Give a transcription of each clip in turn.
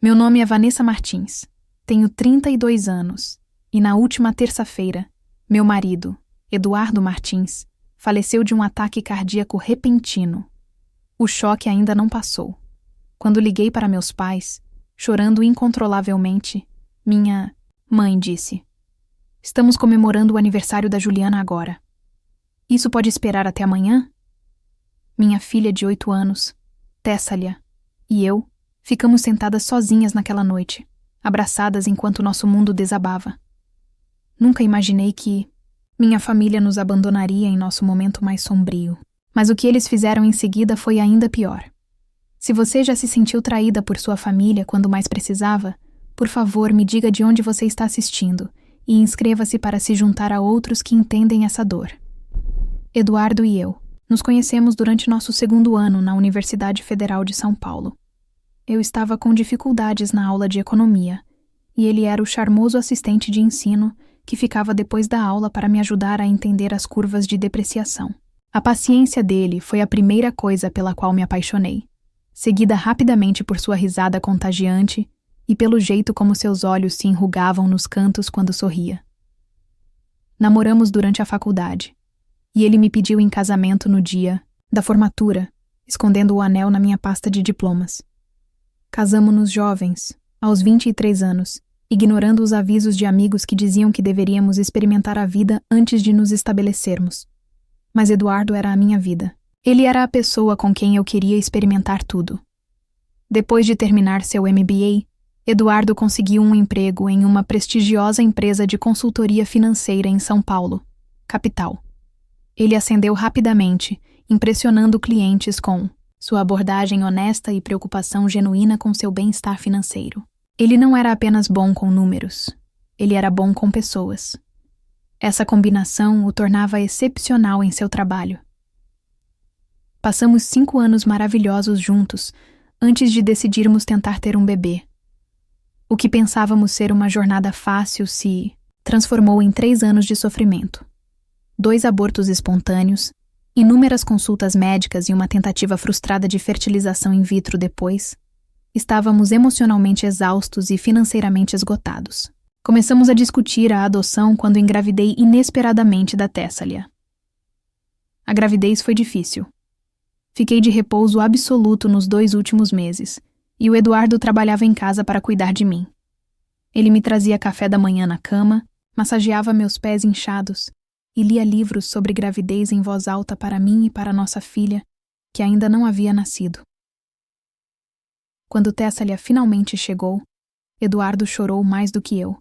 Meu nome é Vanessa Martins. Tenho 32 anos. E na última terça-feira, meu marido, Eduardo Martins, faleceu de um ataque cardíaco repentino. O choque ainda não passou. Quando liguei para meus pais, chorando incontrolavelmente, minha mãe disse: "Estamos comemorando o aniversário da Juliana agora. Isso pode esperar até amanhã?" Minha filha de 8 anos, Tessalia, e eu ficamos sentadas sozinhas naquela noite, abraçadas enquanto nosso mundo desabava. Nunca imaginei que minha família nos abandonaria em nosso momento mais sombrio. Mas o que eles fizeram em seguida foi ainda pior. Se você já se sentiu traída por sua família quando mais precisava, por favor, me diga de onde você está assistindo e inscreva-se para se juntar a outros que entendem essa dor. Eduardo e eu nos conhecemos durante nosso 2º ano na Universidade Federal de São Paulo. Eu estava com dificuldades na aula de economia e ele era o charmoso assistente de ensino que ficava depois da aula para me ajudar a entender as curvas de depreciação. A paciência dele foi a primeira coisa pela qual me apaixonei, seguida rapidamente por sua risada contagiante e pelo jeito como seus olhos se enrugavam nos cantos quando sorria. Namoramos durante a faculdade, e ele me pediu em casamento no dia da formatura, escondendo o anel na minha pasta de diplomas. Casamo-nos jovens, aos 23 anos, ignorando os avisos de amigos que diziam que deveríamos experimentar a vida antes de nos estabelecermos. Mas Eduardo era a minha vida. Ele era a pessoa com quem eu queria experimentar tudo. Depois de terminar seu MBA, Eduardo conseguiu um emprego em uma prestigiosa empresa de consultoria financeira em São Paulo, capital. Ele ascendeu rapidamente, impressionando clientes com sua abordagem honesta e preocupação genuína com seu bem-estar financeiro. Ele não era apenas bom com números, ele era bom com pessoas. Essa combinação o tornava excepcional em seu trabalho. Passamos 5 anos maravilhosos juntos, antes de decidirmos tentar ter um bebê. O que pensávamos ser uma jornada fácil se transformou em 3 anos de sofrimento. 2 abortos espontâneos, inúmeras consultas médicas e uma tentativa frustrada de fertilização in vitro depois. Estávamos emocionalmente exaustos e financeiramente esgotados. Começamos a discutir a adoção quando engravidei inesperadamente da Tessalia. A gravidez foi difícil. Fiquei de repouso absoluto nos 2 últimos meses, e o Eduardo trabalhava em casa para cuidar de mim. Ele me trazia café da manhã na cama, massageava meus pés inchados e lia livros sobre gravidez em voz alta para mim e para nossa filha, que ainda não havia nascido. Quando Tessalia finalmente chegou, Eduardo chorou mais do que eu,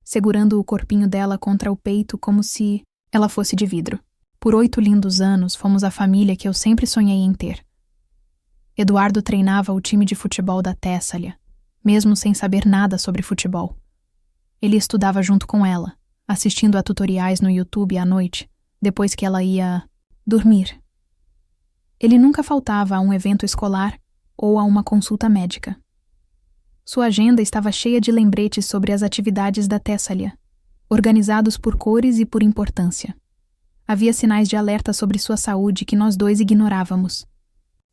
segurando o corpinho dela contra o peito como se ela fosse de vidro. Por 8 lindos anos, fomos a família que eu sempre sonhei em ter. Eduardo treinava o time de futebol da Tessalia, mesmo sem saber nada sobre futebol. Ele estudava junto com ela, assistindo a tutoriais no YouTube à noite, depois que ela ia dormir. Ele nunca faltava a um evento escolar ou a uma consulta médica. Sua agenda estava cheia de lembretes sobre as atividades da Tessalia, organizados por cores e por importância. Havia sinais de alerta sobre sua saúde que nós 2 ignorávamos.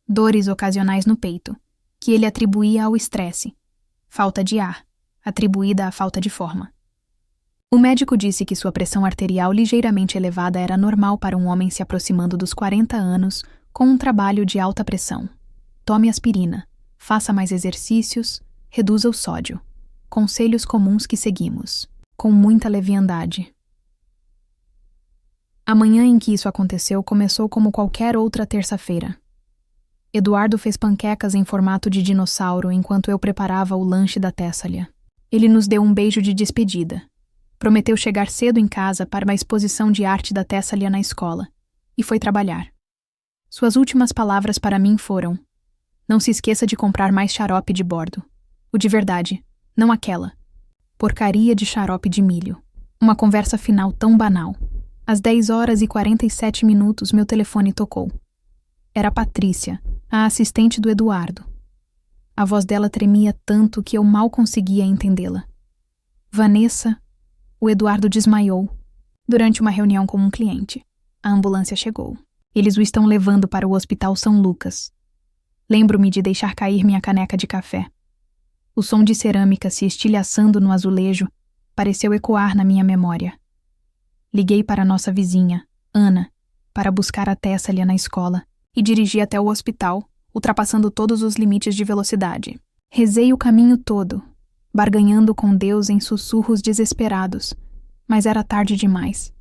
Dores ocasionais no peito, que ele atribuía ao estresse. Falta de ar, atribuída à falta de forma. O médico disse que sua pressão arterial ligeiramente elevada era normal para um homem se aproximando dos 40 anos com um trabalho de alta pressão. Tome aspirina, faça mais exercícios, reduza o sódio. Conselhos comuns que seguimos, com muita leviandade. A manhã em que isso aconteceu começou como qualquer outra terça-feira. Eduardo fez panquecas em formato de dinossauro enquanto eu preparava o lanche da Tessalia. Ele nos deu um beijo de despedida. Prometeu chegar cedo em casa para uma exposição de arte da Tessalia na escola, e foi trabalhar. Suas últimas palavras para mim foram: "Não se esqueça de comprar mais xarope de bordo. O de verdade, não aquela. Porcaria de xarope de milho." Uma conversa final tão banal. Às 10h47 meu telefone tocou. Era Patrícia, a assistente do Eduardo. A voz dela tremia tanto que eu mal conseguia entendê-la. "Vanessa..." O Eduardo desmaiou durante uma reunião com um cliente. A ambulância chegou. Eles o estão levando para o Hospital São Lucas. Lembro-me de deixar cair minha caneca de café. O som de cerâmica se estilhaçando no azulejo pareceu ecoar na minha memória. Liguei para nossa vizinha, Ana, para buscar a Tessalia na escola e dirigi até o hospital, ultrapassando todos os limites de velocidade. Rezei o caminho todo, barganhando com Deus em sussurros desesperados, mas era tarde demais.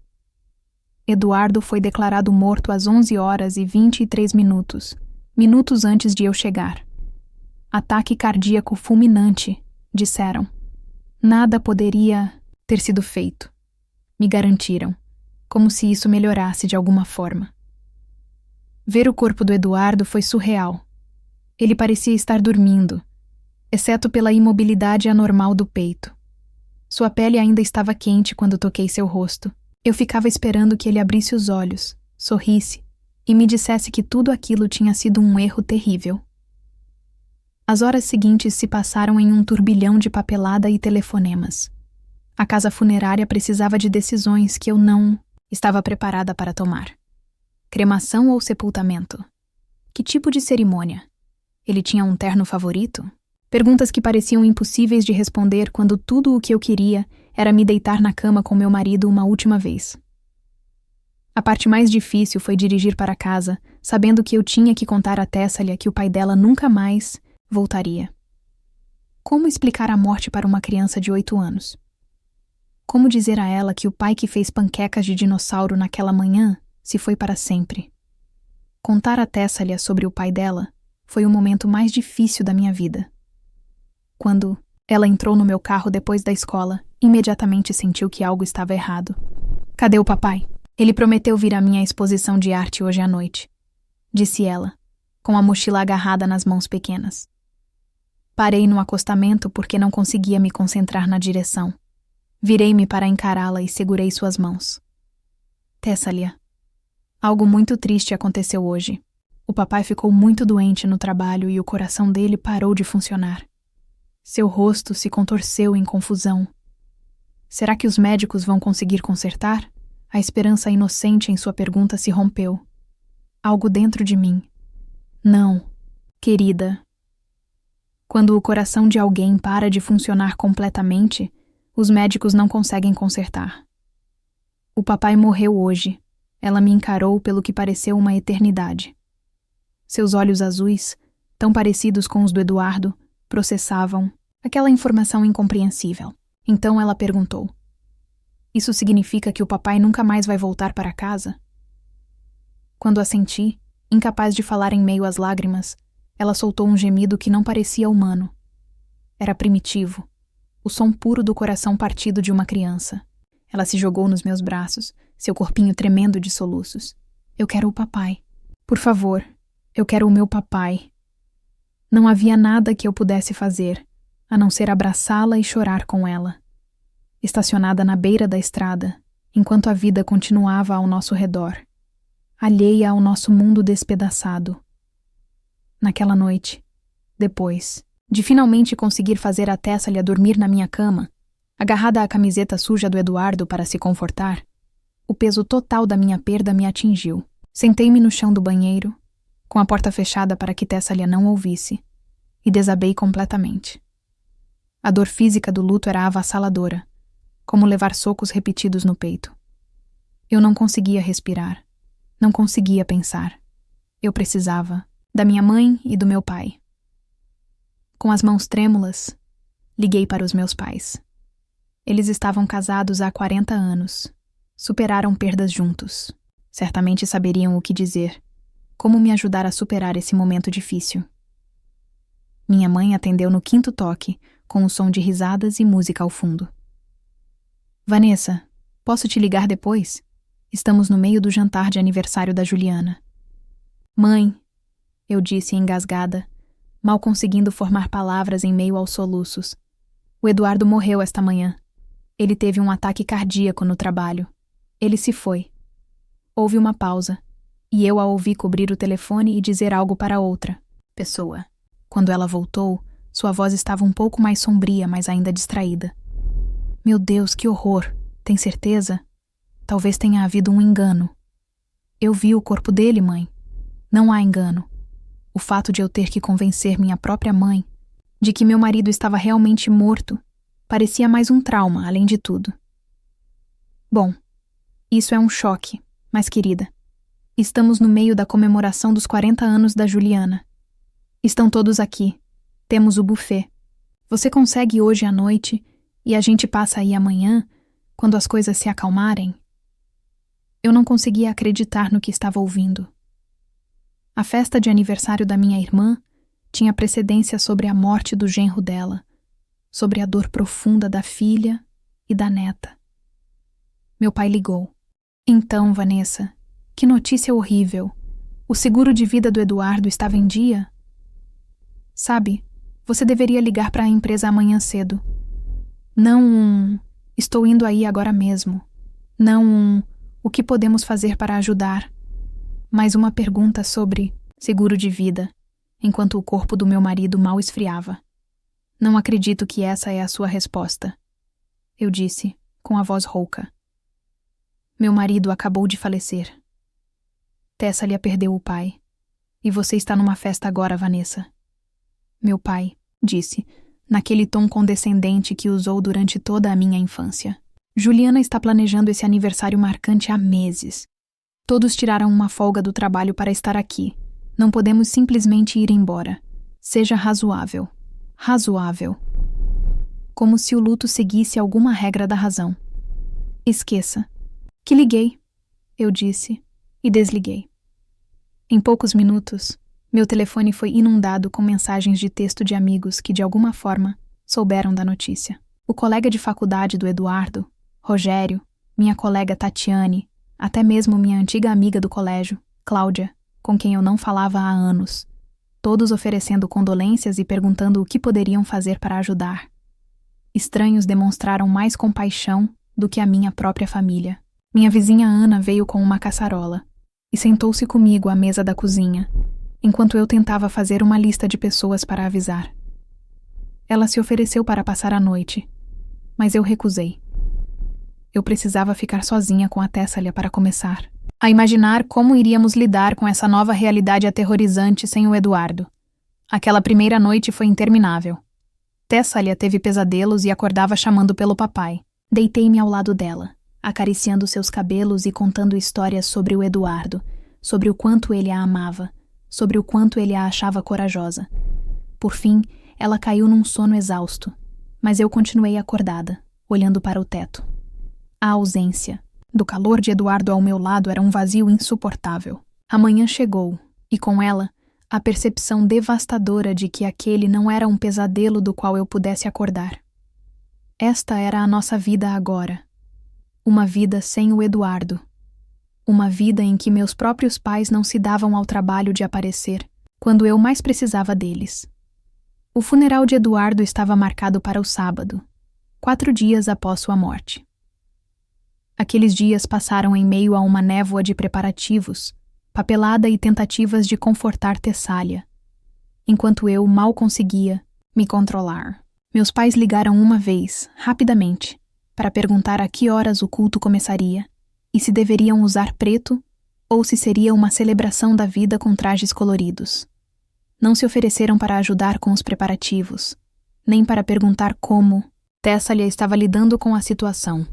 Eduardo foi declarado morto às 11h23, minutos antes de eu chegar. Ataque cardíaco fulminante, disseram. Nada poderia ter sido feito. Me garantiram, como se isso melhorasse de alguma forma. Ver o corpo do Eduardo foi surreal. Ele parecia estar dormindo, exceto pela imobilidade anormal do peito. Sua pele ainda estava quente quando toquei seu rosto. Eu ficava esperando que ele abrisse os olhos, sorrisse e me dissesse que tudo aquilo tinha sido um erro terrível. As horas seguintes se passaram em um turbilhão de papelada e telefonemas. A casa funerária precisava de decisões que eu não estava preparada para tomar. Cremação ou sepultamento? Que tipo de cerimônia? Ele tinha um terno favorito? Perguntas que pareciam impossíveis de responder quando tudo o que eu queria era me deitar na cama com meu marido uma última vez. A parte mais difícil foi dirigir para casa, sabendo que eu tinha que contar a Tessalia que o pai dela nunca mais voltaria. Como explicar a morte para uma criança de 8 anos? Como dizer a ela que o pai que fez panquecas de dinossauro naquela manhã se foi para sempre? Contar a Tessalia sobre o pai dela foi o momento mais difícil da minha vida. Quando ela entrou no meu carro depois da escola, imediatamente sentiu que algo estava errado. Cadê o papai? Ele prometeu vir à minha exposição de arte hoje à noite, disse ela, com a mochila agarrada nas mãos pequenas. Parei no acostamento porque não conseguia me concentrar na direção. Virei-me para encará-la e segurei suas mãos. Tessalia, algo muito triste aconteceu hoje. O papai ficou muito doente no trabalho e o coração dele parou de funcionar. Seu rosto se contorceu em confusão. Será que os médicos vão conseguir consertar? A esperança inocente em sua pergunta se rompeu. Algo dentro de mim. Não, querida. Quando o coração de alguém para de funcionar completamente, os médicos não conseguem consertar. O papai morreu hoje. Ela me encarou pelo que pareceu uma eternidade. Seus olhos azuis, tão parecidos com os do Eduardo, processavam aquela informação incompreensível. Então ela perguntou: isso significa que o papai nunca mais vai voltar para casa? Quando assenti, incapaz de falar em meio às lágrimas, ela soltou um gemido que não parecia humano. Era primitivo, o som puro do coração partido de uma criança. Ela se jogou nos meus braços, seu corpinho tremendo de soluços. Eu quero o papai. Por favor, eu quero o meu papai. Não havia nada que eu pudesse fazer, a não ser abraçá-la e chorar com ela. Estacionada na beira da estrada, enquanto a vida continuava ao nosso redor, alheia ao nosso mundo despedaçado. Naquela noite, depois de finalmente conseguir fazer a Tessalia dormir na minha cama, agarrada à camiseta suja do Eduardo para se confortar, o peso total da minha perda me atingiu. Sentei-me no chão do banheiro, com a porta fechada para que Tessalia não ouvisse, e desabei completamente. A dor física do luto era avassaladora, como levar socos repetidos no peito. Eu não conseguia respirar, não conseguia pensar. Eu precisava da minha mãe e do meu pai. Com as mãos trêmulas, liguei para os meus pais. Eles estavam casados há 40 anos. Superaram perdas juntos. Certamente saberiam o que dizer, como me ajudar a superar esse momento difícil. Minha mãe atendeu no 5º toque, com o som de risadas e música ao fundo. Vanessa, posso te ligar depois? Estamos no meio do jantar de aniversário da Juliana. Mãe, eu disse engasgada, mal conseguindo formar palavras em meio aos soluços. O Eduardo morreu esta manhã. Ele teve um ataque cardíaco no trabalho. Ele se foi. Houve uma pausa, e eu a ouvi cobrir o telefone e dizer algo para outra pessoa. Quando ela voltou, sua voz estava um pouco mais sombria, mas ainda distraída. Meu Deus, que horror! Tem certeza? Talvez tenha havido um engano. Eu vi o corpo dele, mãe. Não há engano. O fato de eu ter que convencer minha própria mãe de que meu marido estava realmente morto, parecia mais um trauma, além de tudo. Bom, isso é um choque, mas querida, estamos no meio da comemoração dos 40 anos da Juliana. Estão todos aqui. Temos o buffet. Você consegue hoje à noite e a gente passa aí amanhã, quando as coisas se acalmarem? Eu não conseguia acreditar no que estava ouvindo. A festa de aniversário da minha irmã tinha precedência sobre a morte do genro dela, sobre a dor profunda da filha e da neta. Meu pai ligou. Então, Vanessa, que notícia horrível. O seguro de vida do Eduardo estava em dia? Sabe, você deveria ligar para a empresa amanhã cedo. Não estou indo aí agora mesmo. Não o que podemos fazer para ajudar. Mas uma pergunta sobre seguro de vida, enquanto o corpo do meu marido mal esfriava. Não acredito que essa é a sua resposta, eu disse, com a voz rouca. Meu marido acabou de falecer. Tessalia perdeu o pai. E você está numa festa agora, Vanessa. Meu pai, disse, naquele tom condescendente que usou durante toda a minha infância. Juliana está planejando esse aniversário marcante há meses. Todos tiraram uma folga do trabalho para estar aqui. Não podemos simplesmente ir embora. Seja razoável. Razoável. Como se o luto seguisse alguma regra da razão. Esqueça. Que liguei, eu disse, e desliguei. Em poucos minutos, meu telefone foi inundado com mensagens de texto de amigos que, de alguma forma, souberam da notícia. O colega de faculdade do Eduardo, Rogério, minha colega Tatiane, até mesmo minha antiga amiga do colégio, Cláudia, com quem eu não falava há anos, todos oferecendo condolências e perguntando o que poderiam fazer para ajudar. Estranhos demonstraram mais compaixão do que a minha própria família. Minha vizinha Ana veio com uma caçarola e sentou-se comigo à mesa da cozinha, enquanto eu tentava fazer uma lista de pessoas para avisar. Ela se ofereceu para passar a noite, mas eu recusei. Eu precisava ficar sozinha com a Tessalia para começar a imaginar como iríamos lidar com essa nova realidade aterrorizante sem o Eduardo. Aquela primeira noite foi interminável. Tessalia teve pesadelos e acordava chamando pelo papai. Deitei-me ao lado dela, acariciando seus cabelos e contando histórias sobre o Eduardo, sobre o quanto ele a amava, sobre o quanto ele a achava corajosa. Por fim, ela caiu num sono exausto, mas eu continuei acordada, olhando para o teto. A ausência do calor de Eduardo ao meu lado era um vazio insuportável. A manhã chegou, e com ela, a percepção devastadora de que aquele não era um pesadelo do qual eu pudesse acordar. Esta era a nossa vida agora. Uma vida sem o Eduardo. Uma vida em que meus próprios pais não se davam ao trabalho de aparecer, quando eu mais precisava deles. O funeral de Eduardo estava marcado para o sábado, 4 dias após sua morte. Aqueles dias passaram em meio a uma névoa de preparativos, papelada e tentativas de confortar Tessalia, enquanto eu mal conseguia me controlar. Meus pais ligaram uma vez, rapidamente, para perguntar a que horas o culto começaria e se deveriam usar preto ou se seria uma celebração da vida com trajes coloridos. Não se ofereceram para ajudar com os preparativos, nem para perguntar como Tessalia estava lidando com a situação.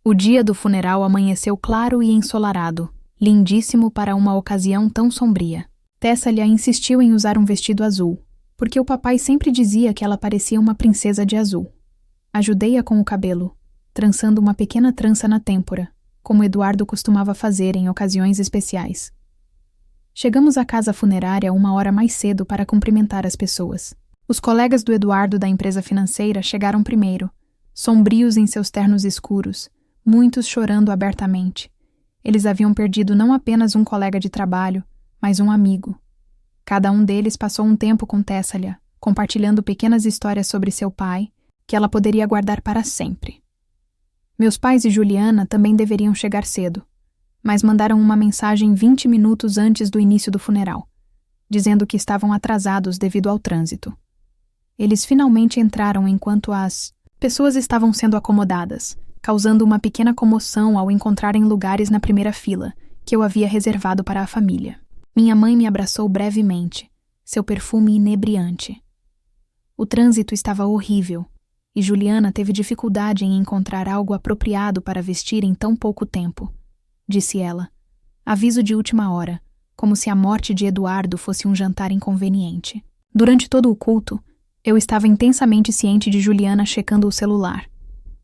O dia do funeral amanheceu claro e ensolarado, lindíssimo para uma ocasião tão sombria. Tessalia insistiu em usar um vestido azul, porque o papai sempre dizia que ela parecia uma princesa de azul. Ajudei-a com o cabelo, trançando uma pequena trança na têmpora, como Eduardo costumava fazer em ocasiões especiais. Chegamos à casa funerária 1 hora mais cedo para cumprimentar as pessoas. Os colegas do Eduardo da empresa financeira chegaram primeiro, sombrios em seus ternos escuros, muitos chorando abertamente. Eles haviam perdido não apenas um colega de trabalho, mas um amigo. Cada um deles passou um tempo com Tessalia, compartilhando pequenas histórias sobre seu pai, que ela poderia guardar para sempre. Meus pais e Juliana também deveriam chegar cedo, mas mandaram uma mensagem 20 minutos antes do início do funeral, dizendo que estavam atrasados devido ao trânsito. Eles finalmente entraram enquanto as pessoas estavam sendo acomodadas, causando uma pequena comoção ao encontrarem lugares na primeira fila, que eu havia reservado para a família. Minha mãe me abraçou brevemente, seu perfume inebriante. O trânsito estava horrível, e Juliana teve dificuldade em encontrar algo apropriado para vestir em tão pouco tempo, disse ela. Aviso de última hora, como se a morte de Eduardo fosse um jantar inconveniente. Durante todo o culto, eu estava intensamente ciente de Juliana checando o celular,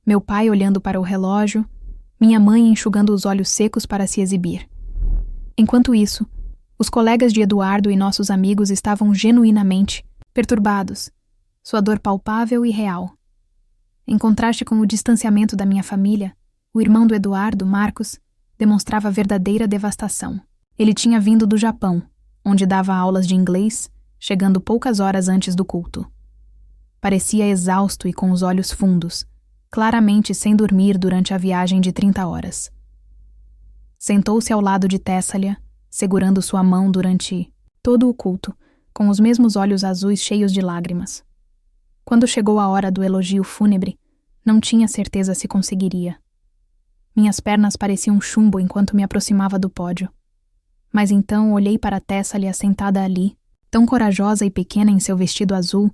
meu pai olhando para o relógio, minha mãe enxugando os olhos secos para se exibir. Enquanto isso, os colegas de Eduardo e nossos amigos estavam genuinamente perturbados, sua dor palpável e real. Em contraste com o distanciamento da minha família, o irmão do Eduardo, Marcos, demonstrava verdadeira devastação. Ele tinha vindo do Japão, onde dava aulas de inglês, chegando poucas horas antes do culto. Parecia exausto e com os olhos fundos, claramente sem dormir durante a viagem de 30 horas. Sentou-se ao lado de Tessalia, segurando sua mão durante todo o culto, com os mesmos olhos azuis cheios de lágrimas. Quando chegou a hora do elogio fúnebre, não tinha certeza se conseguiria. Minhas pernas pareciam chumbo enquanto me aproximava do pódio. Mas então olhei para Tessalia sentada ali, tão corajosa e pequena em seu vestido azul,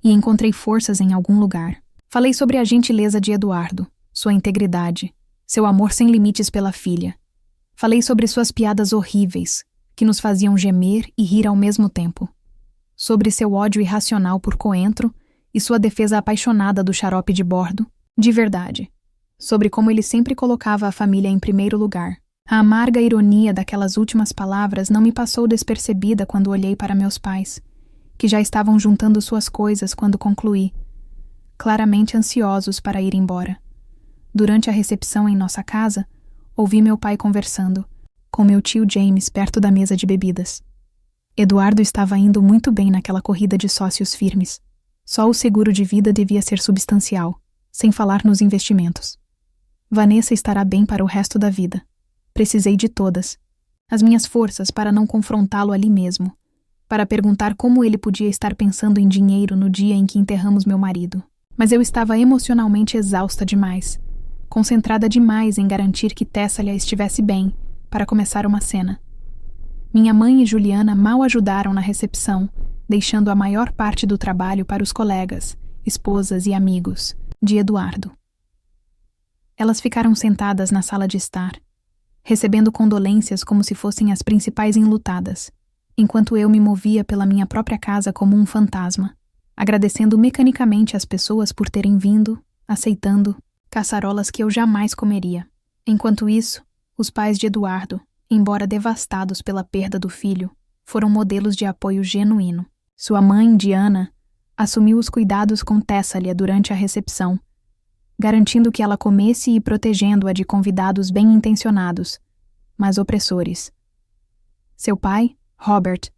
e encontrei forças em algum lugar. Falei sobre a gentileza de Eduardo, sua integridade, seu amor sem limites pela filha. Falei sobre suas piadas horríveis, que nos faziam gemer e rir ao mesmo tempo. Sobre seu ódio irracional por Coentro e sua defesa apaixonada do xarope de bordo, de verdade. Sobre como ele sempre colocava a família em primeiro lugar. A amarga ironia daquelas últimas palavras não me passou despercebida quando olhei para meus pais, que já estavam juntando suas coisas quando concluí, claramente ansiosos para ir embora. Durante a recepção em nossa casa, ouvi meu pai conversando com meu tio James perto da mesa de bebidas. Eduardo estava indo muito bem naquela corrida de sócios firmes. Só o seguro de vida devia ser substancial, sem falar nos investimentos. Vanessa estará bem para o resto da vida. Precisei de todas. As minhas forças para não confrontá-lo ali mesmo, para perguntar como ele podia estar pensando em dinheiro no dia em que enterramos meu marido. Mas eu estava emocionalmente exausta demais, concentrada demais em garantir que Tessalia estivesse bem, para começar uma cena. Minha mãe e Juliana mal ajudaram na recepção, deixando a maior parte do trabalho para os colegas, esposas e amigos de Eduardo. Elas ficaram sentadas na sala de estar, recebendo condolências como se fossem as principais enlutadas, enquanto eu me movia pela minha própria casa como um fantasma, agradecendo mecanicamente às pessoas por terem vindo, aceitando caçarolas que eu jamais comeria. Enquanto isso, os pais de Eduardo, embora devastados pela perda do filho, foram modelos de apoio genuíno. Sua mãe, Diana, assumiu os cuidados com Tessalia durante a recepção, garantindo que ela comesse e protegendo-a de convidados bem-intencionados, mas opressores. Seu pai, Robert,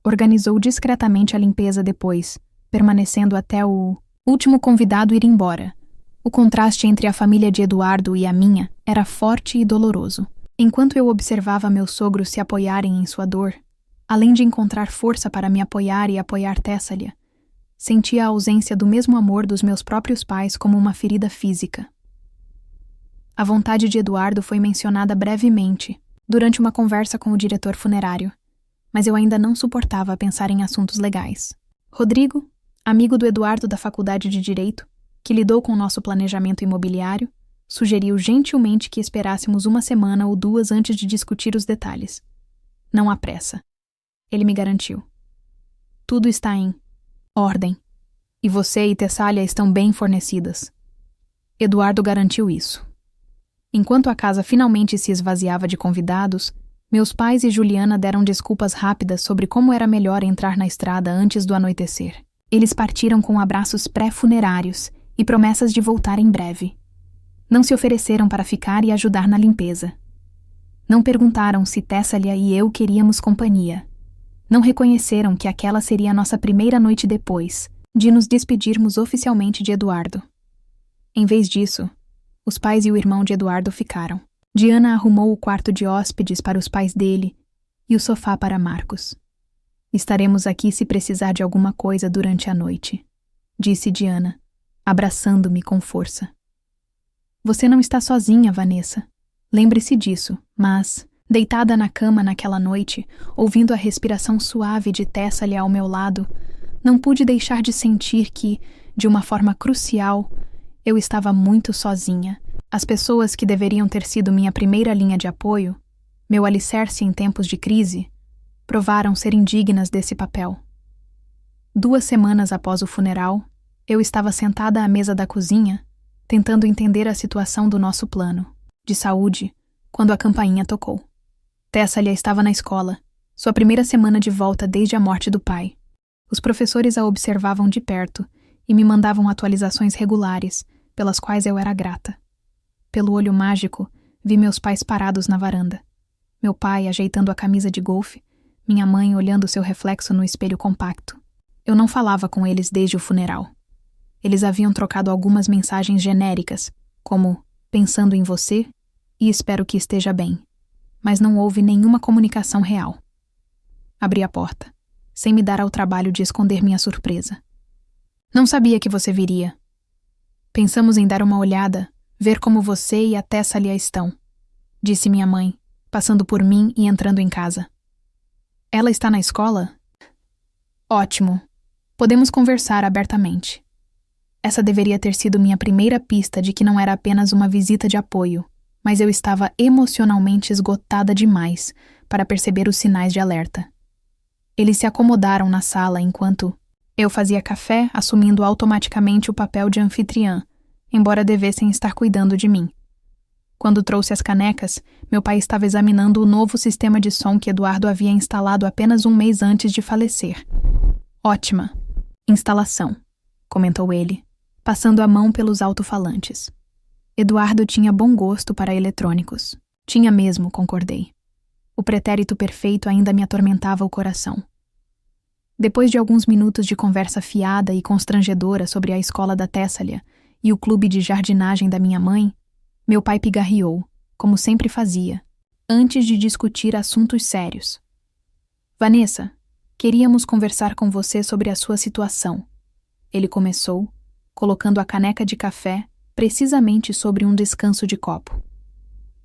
organizou discretamente a limpeza depois, permanecendo até o último convidado ir embora. O contraste entre a família de Eduardo e a minha era forte e doloroso. Enquanto eu observava meus sogros se apoiarem em sua dor, além de encontrar força para me apoiar e apoiar Tessalia, sentia a ausência do mesmo amor dos meus próprios pais como uma ferida física. A vontade de Eduardo foi mencionada brevemente, durante uma conversa com o diretor funerário, mas eu ainda não suportava pensar em assuntos legais. Rodrigo, amigo do Eduardo da Faculdade de Direito, que lidou com nosso planejamento imobiliário, sugeriu gentilmente que esperássemos uma semana ou duas antes de discutir os detalhes. Não há pressa. Ele me garantiu. Tudo está em ordem, e você e Tessalia estão bem fornecidas. Eduardo garantiu isso. Enquanto a casa finalmente se esvaziava de convidados, meus pais e Juliana deram desculpas rápidas sobre como era melhor entrar na estrada antes do anoitecer. Eles partiram com abraços pré-funerários e promessas de voltar em breve. Não se ofereceram para ficar e ajudar na limpeza. Não perguntaram se Tessalia e eu queríamos companhia. Não reconheceram que aquela seria a nossa primeira noite depois de nos despedirmos oficialmente de Eduardo. Em vez disso, os pais e o irmão de Eduardo ficaram. Diana arrumou o quarto de hóspedes para os pais dele e o sofá para Marcos. Estaremos aqui se precisar de alguma coisa durante a noite, disse Diana, abraçando-me com força. Você não está sozinha, Vanessa. Lembre-se disso, mas, deitada na cama naquela noite, ouvindo a respiração suave de Tessalia ao meu lado, Não pude deixar de sentir que, de uma forma crucial, eu estava muito sozinha. As pessoas que deveriam ter sido minha primeira linha de apoio, meu alicerce em tempos de crise, provaram ser indignas desse papel. 2 semanas após o funeral, eu estava sentada à mesa da cozinha, tentando entender a situação do nosso plano de saúde, quando a campainha tocou. Tessalia estava na escola, sua primeira semana de volta desde a morte do pai. Os professores a observavam de perto e me mandavam atualizações regulares, pelas quais eu era grata. Pelo olho mágico, vi meus pais parados na varanda. Meu pai ajeitando a camisa de golfe, minha mãe olhando seu reflexo no espelho compacto. Eu não falava com eles desde o funeral. Eles haviam trocado algumas mensagens genéricas, como pensando em você e espero que esteja bem, mas não houve nenhuma comunicação real. Abri a porta, sem me dar ao trabalho de esconder minha surpresa. Não sabia que você viria. Pensamos em dar uma olhada, ver como você e a Tessalia estão, disse minha mãe, passando por mim e entrando em casa. Ela está na escola? Ótimo. Podemos conversar abertamente. Essa deveria ter sido minha primeira pista de que não era apenas uma visita de apoio, mas eu estava emocionalmente esgotada demais para perceber os sinais de alerta. Eles se acomodaram na sala enquanto eu fazia café, assumindo automaticamente o papel de anfitriã, embora devessem estar cuidando de mim. Quando trouxe as canecas, meu pai estava examinando o novo sistema de som que Eduardo havia instalado apenas 1 mês antes de falecer. Ótima instalação, comentou ele, passando a mão pelos alto-falantes. Eduardo tinha bom gosto para eletrônicos. Tinha mesmo, concordei. O pretérito perfeito ainda me atormentava o coração. Depois de alguns minutos de conversa fiada e constrangedora sobre a escola da Tessalia e o clube de jardinagem da minha mãe, meu pai pigarreou, como sempre fazia, antes de discutir assuntos sérios. Vanessa, queríamos conversar com você sobre a sua situação. Ele começou, colocando a caneca de café precisamente sobre um descanso de copo.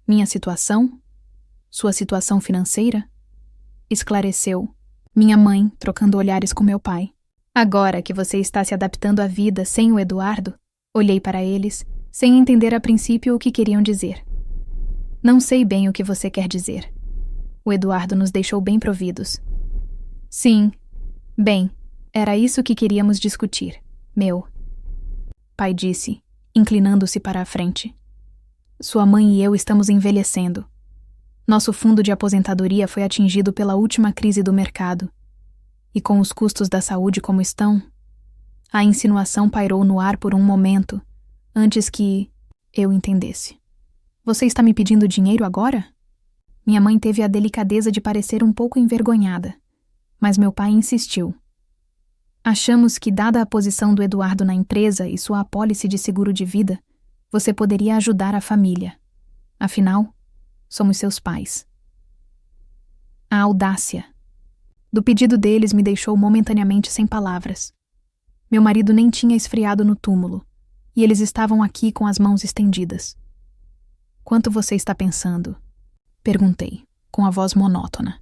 Minha situação? Sua situação financeira? Esclareceu, minha mãe trocando olhares com meu pai. Agora que você está se adaptando à vida sem o Eduardo, olhei para eles, sem entender a princípio o que queriam dizer. Não sei bem o que você quer dizer. O Eduardo nos deixou bem providos. Sim. Bem, era isso que queríamos discutir. Meu pai disse, inclinando-se para a frente. Sua mãe e eu estamos envelhecendo. Nosso fundo de aposentadoria foi atingido pela última crise do mercado. E com os custos da saúde como estão, a insinuação pairou no ar por um momento, antes que eu entendesse. Você está me pedindo dinheiro agora? Minha mãe teve a delicadeza de parecer um pouco envergonhada, mas meu pai insistiu. Achamos que, dada a posição do Eduardo na empresa e sua apólice de seguro de vida, você poderia ajudar a família. Afinal, somos seus pais. A audácia do pedido deles me deixou momentaneamente sem palavras. Meu marido nem tinha esfriado no túmulo, e eles estavam aqui com as mãos estendidas. Quanto você está pensando? Perguntei, com a voz monótona.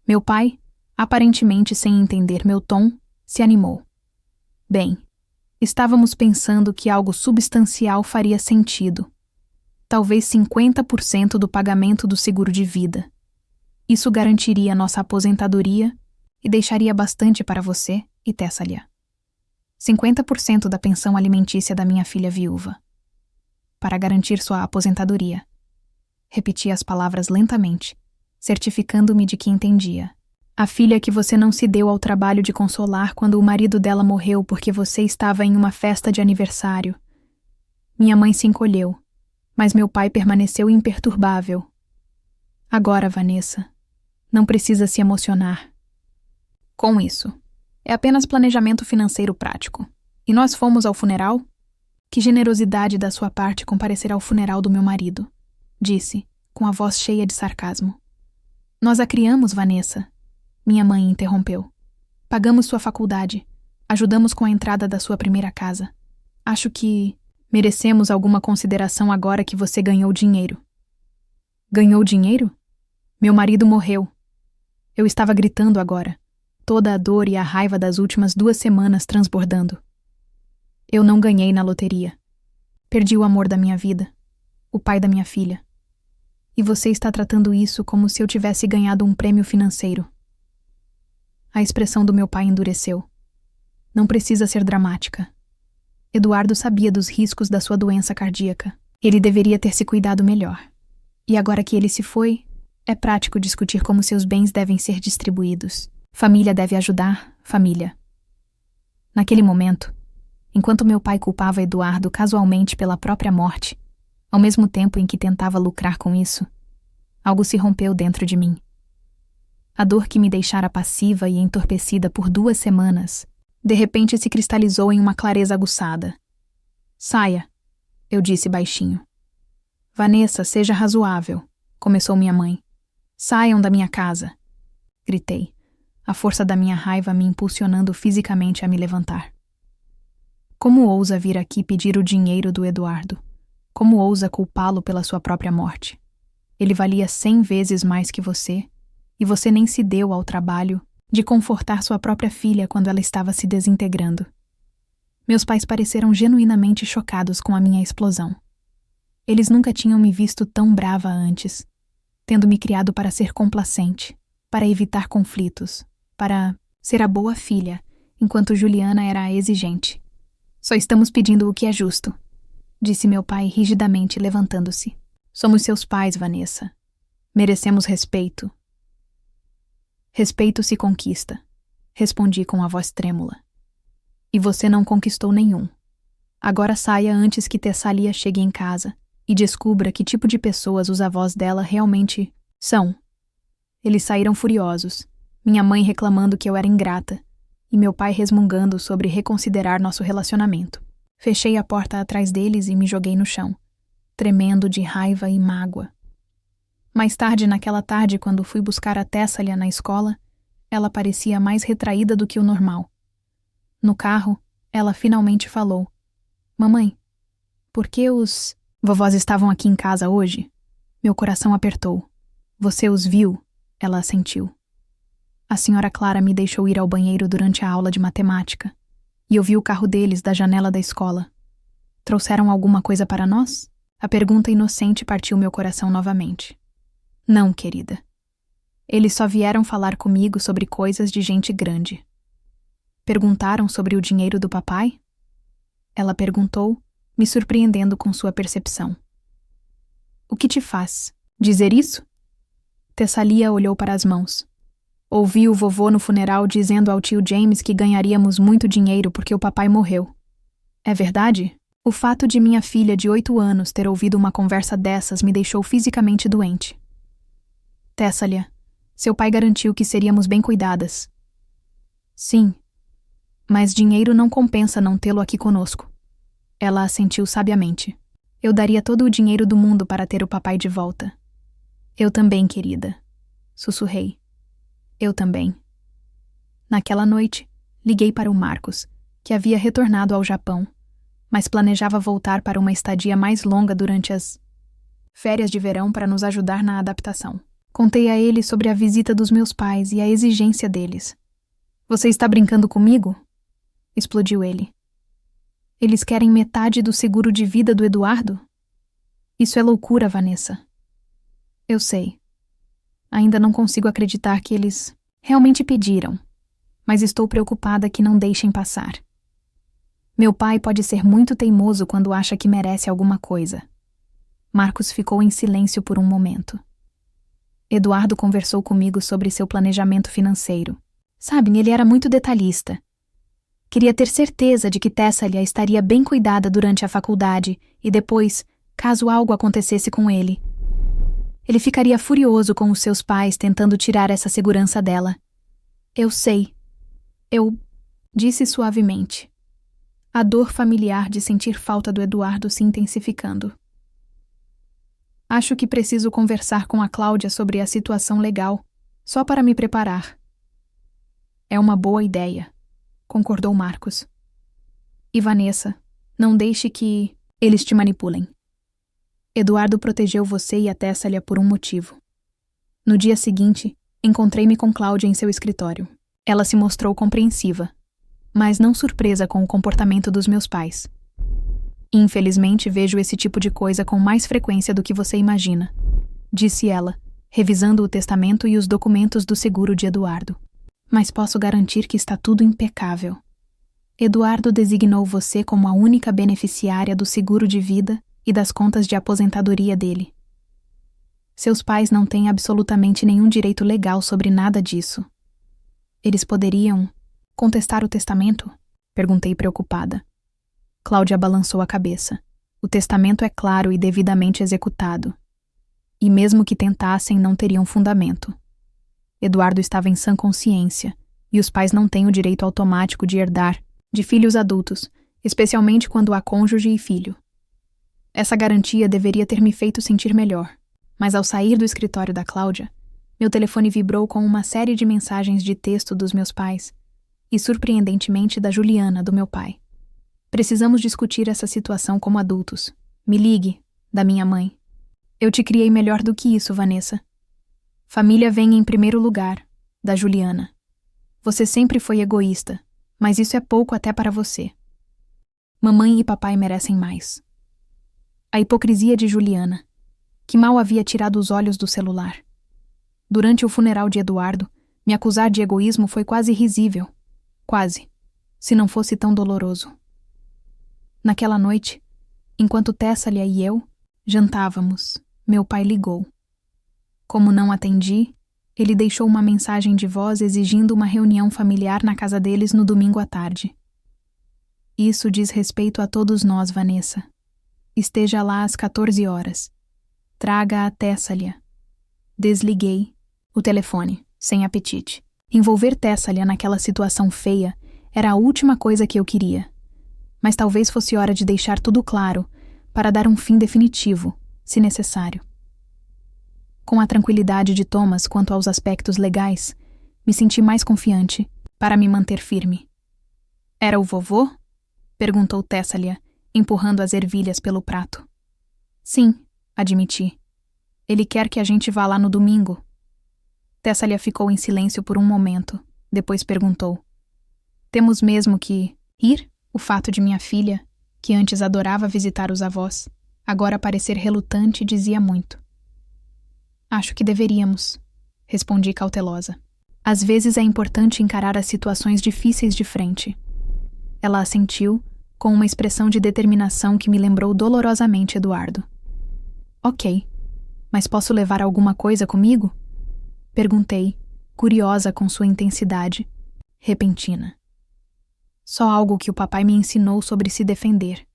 Meu pai, aparentemente sem entender meu tom, se animou. Bem, estávamos pensando que algo substancial faria sentido. Talvez 50% do pagamento do seguro de vida. Isso garantiria nossa aposentadoria e deixaria bastante para você e Tessalia. 50% da pensão alimentícia da minha filha viúva. Para garantir sua aposentadoria. Repeti as palavras lentamente, certificando-me de que entendia. A filha que você não se deu ao trabalho de consolar quando o marido dela morreu porque você estava em uma festa de aniversário. Minha mãe se encolheu, mas meu pai permaneceu imperturbável. Agora, Vanessa, não precisa se emocionar. Com isso, é apenas planejamento financeiro prático. E nós fomos ao funeral? Que generosidade da sua parte comparecer ao funeral do meu marido, disse, com a voz cheia de sarcasmo. Nós a criamos, Vanessa. Minha mãe interrompeu. Pagamos sua faculdade. Ajudamos com a entrada da sua primeira casa. Acho que merecemos alguma consideração agora que você ganhou dinheiro. Ganhou dinheiro? Meu marido morreu. Eu estava gritando agora. toda a dor e a raiva das últimas 2 semanas transbordando. Eu não ganhei na loteria. Perdi o amor da minha vida, o pai da minha filha. E você está tratando isso como se eu tivesse ganhado um prêmio financeiro. A expressão do meu pai endureceu. Não precisa ser dramática. Eduardo sabia dos riscos da sua doença cardíaca. Ele deveria ter se cuidado melhor. E agora que ele se foi, é prático discutir como seus bens devem ser distribuídos. Família deve ajudar, família. Naquele momento, enquanto meu pai culpava Eduardo casualmente pela própria morte, ao mesmo tempo em que tentava lucrar com isso, algo se rompeu dentro de mim. A dor que me deixara passiva e entorpecida por 2 semanas, de repente se cristalizou em uma clareza aguçada. Saia, eu disse baixinho. Vanessa, seja razoável, começou minha mãe. Saiam da minha casa, gritei, a força da minha raiva me impulsionando fisicamente a me levantar. Como ousa vir aqui pedir o dinheiro do Eduardo? Como ousa culpá-lo pela sua própria morte? Ele valia 100 vezes mais que você, e você nem se deu ao trabalho de confortar sua própria filha quando ela estava se desintegrando. Meus pais pareceram genuinamente chocados com a minha explosão. Eles nunca tinham me visto tão brava antes, tendo me criado para ser complacente, para evitar conflitos, para ser a boa filha, enquanto Juliana era a exigente. Só estamos pedindo o que é justo, disse meu pai rigidamente, levantando-se. Somos seus pais, Vanessa. Merecemos respeito. Respeito se conquista, respondi com a voz trêmula. E você não conquistou nenhum. Agora saia antes que Tessalia chegue em casa e descubra que tipo de pessoas os avós dela realmente são. Eles saíram furiosos, minha mãe reclamando que eu era ingrata e meu pai resmungando sobre reconsiderar nosso relacionamento. Fechei a porta atrás deles e me joguei no chão, tremendo de raiva e mágoa. Mais tarde, naquela tarde, quando fui buscar a Tessalia na escola, ela parecia mais retraída do que o normal. No carro, ela finalmente falou. Mamãe, por que os vovós estavam aqui em casa hoje? Meu coração apertou. Você os viu? Ela assentiu. A senhora Clara me deixou ir ao banheiro durante a aula de matemática, e eu vi o carro deles da janela da escola. Trouxeram alguma coisa para nós? A pergunta inocente partiu meu coração novamente. Não, querida. Eles só vieram falar comigo sobre coisas de gente grande. Perguntaram sobre o dinheiro do papai? Ela perguntou, me surpreendendo com sua percepção. O que te faz dizer isso? Tessalia olhou para as mãos. Ouvi o vovô no funeral dizendo ao tio James que ganharíamos muito dinheiro porque o papai morreu. É verdade? O fato de minha filha de 8 anos ter ouvido uma conversa dessas me deixou fisicamente doente. Tessalia, seu pai garantiu que seríamos bem cuidadas. Sim, mas dinheiro não compensa não tê-lo aqui conosco. Ela assentiu sabiamente. Eu daria todo o dinheiro do mundo para ter o papai de volta. Eu também, querida, sussurrei. Eu também. Naquela noite, liguei para o Marcos, que havia retornado ao Japão, mas planejava voltar para uma estadia mais longa durante as férias de verão para nos ajudar na adaptação. Contei a ele sobre a visita dos meus pais e a exigência deles. Você está brincando comigo? Explodiu ele. Eles querem metade do seguro de vida do Eduardo? Isso é loucura, Vanessa. Eu sei. Ainda não consigo acreditar que eles realmente pediram, mas estou preocupada que não deixem passar. Meu pai pode ser muito teimoso quando acha que merece alguma coisa. Marcos ficou em silêncio por um momento. Eduardo conversou comigo sobre seu planejamento financeiro. Sabem, ele era muito detalhista. Queria ter certeza de que Tessalia estaria bem cuidada durante a faculdade e depois, caso algo acontecesse com ele. Ele ficaria furioso com os seus pais tentando tirar essa segurança dela. Eu sei. Eu disse suavemente. A dor familiar de sentir falta do Eduardo se intensificando. Acho que preciso conversar com a Cláudia sobre a situação legal, só para me preparar. É uma boa ideia, concordou Marcos. E Vanessa, não deixe que eles te manipulem. Eduardo protegeu você e a Tessalia por um motivo. No dia seguinte, encontrei-me com Cláudia em seu escritório. Ela se mostrou compreensiva, mas não surpresa com o comportamento dos meus pais. Infelizmente, vejo esse tipo de coisa com mais frequência do que você imagina, disse ela, revisando o testamento e os documentos do seguro de Eduardo. Mas posso garantir que está tudo impecável. Eduardo designou você como a única beneficiária do seguro de vida e das contas de aposentadoria dele. Seus pais não têm absolutamente nenhum direito legal sobre nada disso. Eles poderiam contestar o testamento? Perguntei preocupada. Cláudia balançou a cabeça. O testamento é claro e devidamente executado. E mesmo que tentassem, não teriam fundamento. Eduardo estava em sã consciência, e os pais não têm o direito automático de herdar de filhos adultos, especialmente quando há cônjuge e filho. Essa garantia deveria ter me feito sentir melhor, mas ao sair do escritório da Cláudia, meu telefone vibrou com uma série de mensagens de texto dos meus pais e, surpreendentemente, da Juliana, do meu pai. Precisamos discutir essa situação como adultos. Me ligue, da minha mãe. Eu te criei melhor do que isso, Vanessa. Família vem em primeiro lugar, da Juliana. Você sempre foi egoísta, mas isso é pouco até para você. Mamãe e papai merecem mais. A hipocrisia de Juliana, que mal havia tirado os olhos do celular. Durante o funeral de Eduardo, me acusar de egoísmo foi quase risível. Quase, se não fosse tão doloroso. Naquela noite, enquanto Tessalia e eu jantávamos, meu pai ligou. Como não atendi, ele deixou uma mensagem de voz exigindo uma reunião familiar na casa deles no domingo à tarde. Isso diz respeito a todos nós, Vanessa. Esteja lá às 14 horas. Traga a Tessalia. Desliguei o telefone, sem apetite. Envolver Tessalia naquela situação feia era a última coisa que eu queria. Mas talvez fosse hora de deixar tudo claro, para dar um fim definitivo, se necessário. Com a tranquilidade de Thomas quanto aos aspectos legais, me senti mais confiante para me manter firme. Era o vovô? Perguntou Tessalia, empurrando as ervilhas pelo prato. Sim, admiti. Ele quer que a gente vá lá no domingo. Tessalia ficou em silêncio por um momento, depois perguntou. Temos mesmo que ir? O fato de minha filha, que antes adorava visitar os avós, agora parecer relutante dizia muito. Acho que deveríamos, respondi cautelosa. Às vezes é importante encarar as situações difíceis de frente. Ela assentiu, com uma expressão de determinação que me lembrou dolorosamente Eduardo. Ok, mas posso levar alguma coisa comigo? Perguntei, curiosa com sua intensidade, repentina. Só algo que o papai me ensinou sobre se defender,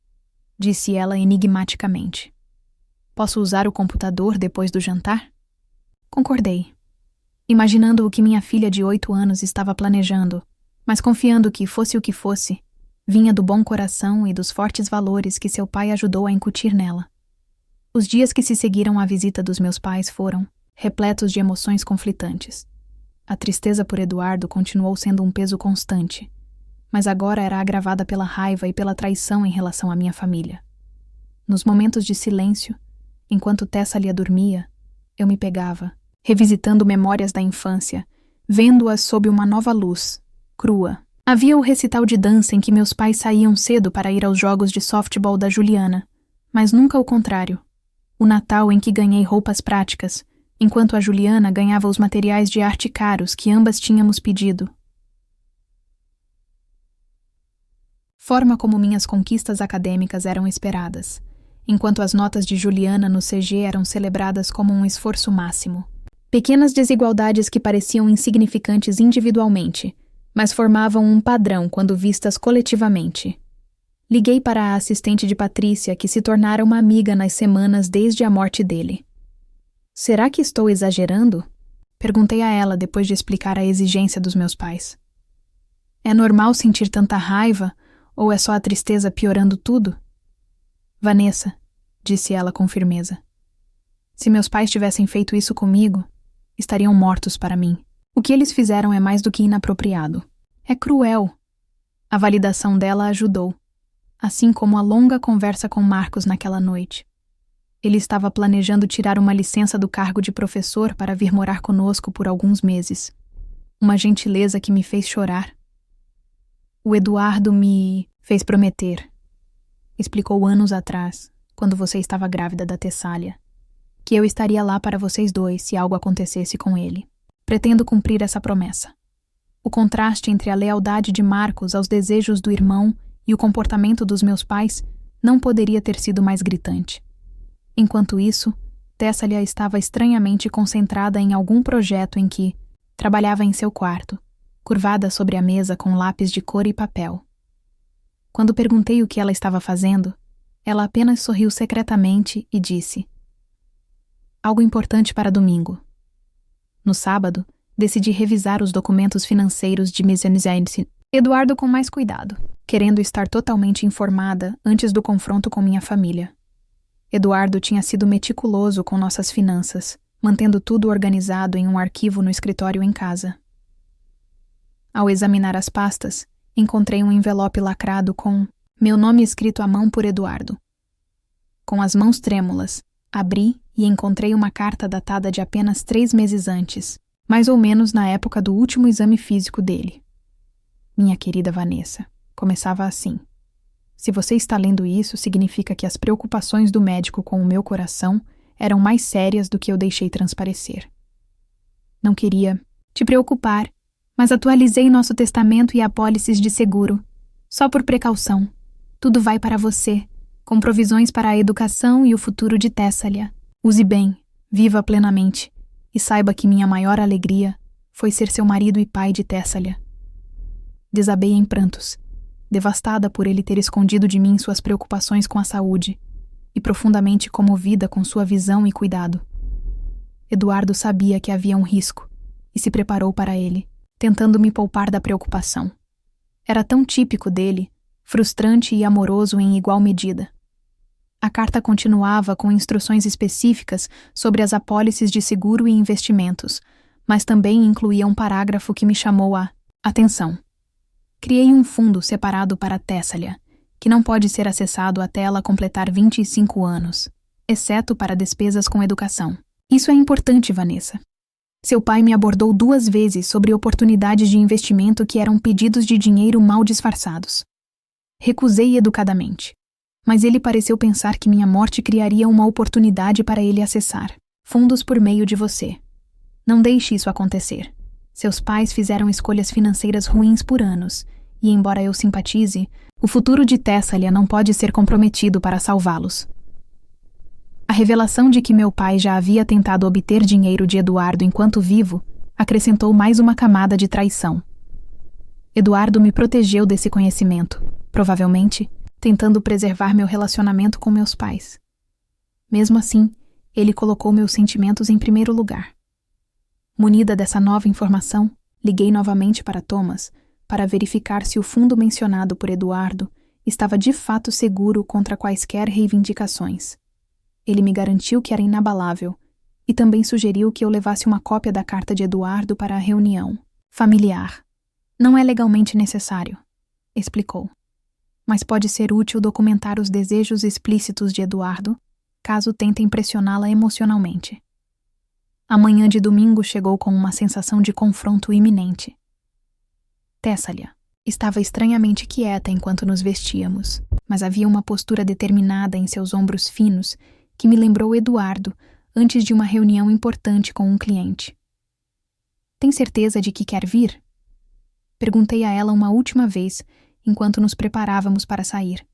disse ela enigmaticamente. Posso usar o computador depois do jantar? Concordei, imaginando o que minha filha de 8 anos estava planejando, mas confiando que, fosse o que fosse, vinha do bom coração e dos fortes valores que seu pai ajudou a incutir nela. Os dias que se seguiram à visita dos meus pais foram repletos de emoções conflitantes. A tristeza por Eduardo continuou sendo um peso constante, mas agora era agravada pela raiva e pela traição em relação à minha família. Nos momentos de silêncio, enquanto Tessalia dormia, eu me pegava, revisitando memórias da infância, vendo-as sob uma nova luz, crua. Havia o recital de dança em que meus pais saíam cedo para ir aos jogos de softball da Juliana, mas nunca o contrário. O Natal em que ganhei roupas práticas, enquanto a Juliana ganhava os materiais de arte caros que ambas tínhamos pedido. Forma como minhas conquistas acadêmicas eram esperadas, enquanto as notas de Juliana no CG eram celebradas como um esforço máximo. Pequenas desigualdades que pareciam insignificantes individualmente, mas formavam um padrão quando vistas coletivamente. Liguei para a assistente de Patrícia, que se tornara uma amiga nas semanas desde a morte dele. Será que estou exagerando? Perguntei a ela depois de explicar a exigência dos meus pais. É normal sentir tanta raiva, ou é só a tristeza piorando tudo? Vanessa, disse ela com firmeza. Se meus pais tivessem feito isso comigo, estariam mortos para mim. O que eles fizeram é mais do que inapropriado. É cruel. A validação dela ajudou, assim como a longa conversa com Marcos naquela noite. Ele estava planejando tirar uma licença do cargo de professor para vir morar conosco por alguns meses. Uma gentileza que me fez chorar. O Eduardo me fez prometer, explicou anos atrás, quando você estava grávida da Tessália, que eu estaria lá para vocês dois se algo acontecesse com ele. Pretendo cumprir essa promessa. O contraste entre a lealdade de Marcos aos desejos do irmão e o comportamento dos meus pais não poderia ter sido mais gritante. Enquanto isso, Tessália estava estranhamente concentrada em algum projeto em que trabalhava em seu quarto, curvada sobre a mesa com lápis de cor e papel. Quando perguntei o que ela estava fazendo, ela apenas sorriu secretamente e disse: algo importante para domingo. No sábado, decidi revisar os documentos financeiros de Misenizine. Eduardo com mais cuidado, querendo estar totalmente informada antes do confronto com minha família. Eduardo tinha sido meticuloso com nossas finanças, mantendo tudo organizado em um arquivo no escritório em casa. Ao examinar as pastas, encontrei um envelope lacrado com meu nome escrito à mão por Eduardo. Com as mãos trêmulas, abri e encontrei uma carta datada de apenas 3 meses antes, mais ou menos na época do último exame físico dele. Minha querida Vanessa, começava assim: se você está lendo isso, significa que as preocupações do médico com o meu coração eram mais sérias do que eu deixei transparecer. Não queria te preocupar, mas atualizei nosso testamento e apólices de seguro, só por precaução. Tudo vai para você, com provisões para a educação e o futuro de Tessália. Use bem, viva plenamente, e saiba que minha maior alegria foi ser seu marido e pai de Tessália. Desabei em prantos, devastada por ele ter escondido de mim suas preocupações com a saúde, e profundamente comovida com sua visão e cuidado. Eduardo sabia que havia um risco, e se preparou para ele, tentando me poupar da preocupação. Era tão típico dele, frustrante e amoroso em igual medida. A carta continuava com instruções específicas sobre as apólices de seguro e investimentos, mas também incluía um parágrafo que me chamou a atenção. Criei um fundo separado para Tessália, que não pode ser acessado até ela completar 25 anos, exceto para despesas com educação. Isso é importante, Vanessa. Seu pai me abordou 2 vezes sobre oportunidades de investimento que eram pedidos de dinheiro mal disfarçados. Recusei educadamente, mas ele pareceu pensar que minha morte criaria uma oportunidade para ele acessar fundos por meio de você. Não deixe isso acontecer. Seus pais fizeram escolhas financeiras ruins por anos, e embora eu simpatize, o futuro de Tessália não pode ser comprometido para salvá-los. A revelação de que meu pai já havia tentado obter dinheiro de Eduardo enquanto vivo acrescentou mais uma camada de traição. Eduardo me protegeu desse conhecimento, provavelmente tentando preservar meu relacionamento com meus pais. Mesmo assim, ele colocou meus sentimentos em primeiro lugar. Munida dessa nova informação, liguei novamente para Thomas para verificar se o fundo mencionado por Eduardo estava de fato seguro contra quaisquer reivindicações. Ele me garantiu que era inabalável e também sugeriu que eu levasse uma cópia da carta de Eduardo para a reunião familiar. Não é legalmente necessário, explicou, mas pode ser útil documentar os desejos explícitos de Eduardo, caso tentem pressioná-la emocionalmente. A manhã de domingo chegou com uma sensação de confronto iminente. Tessália estava estranhamente quieta enquanto nos vestíamos, mas havia uma postura determinada em seus ombros finos que me lembrou Eduardo antes de uma reunião importante com um cliente. Tem certeza de que quer vir? Perguntei a ela uma última vez enquanto nos preparávamos para sair.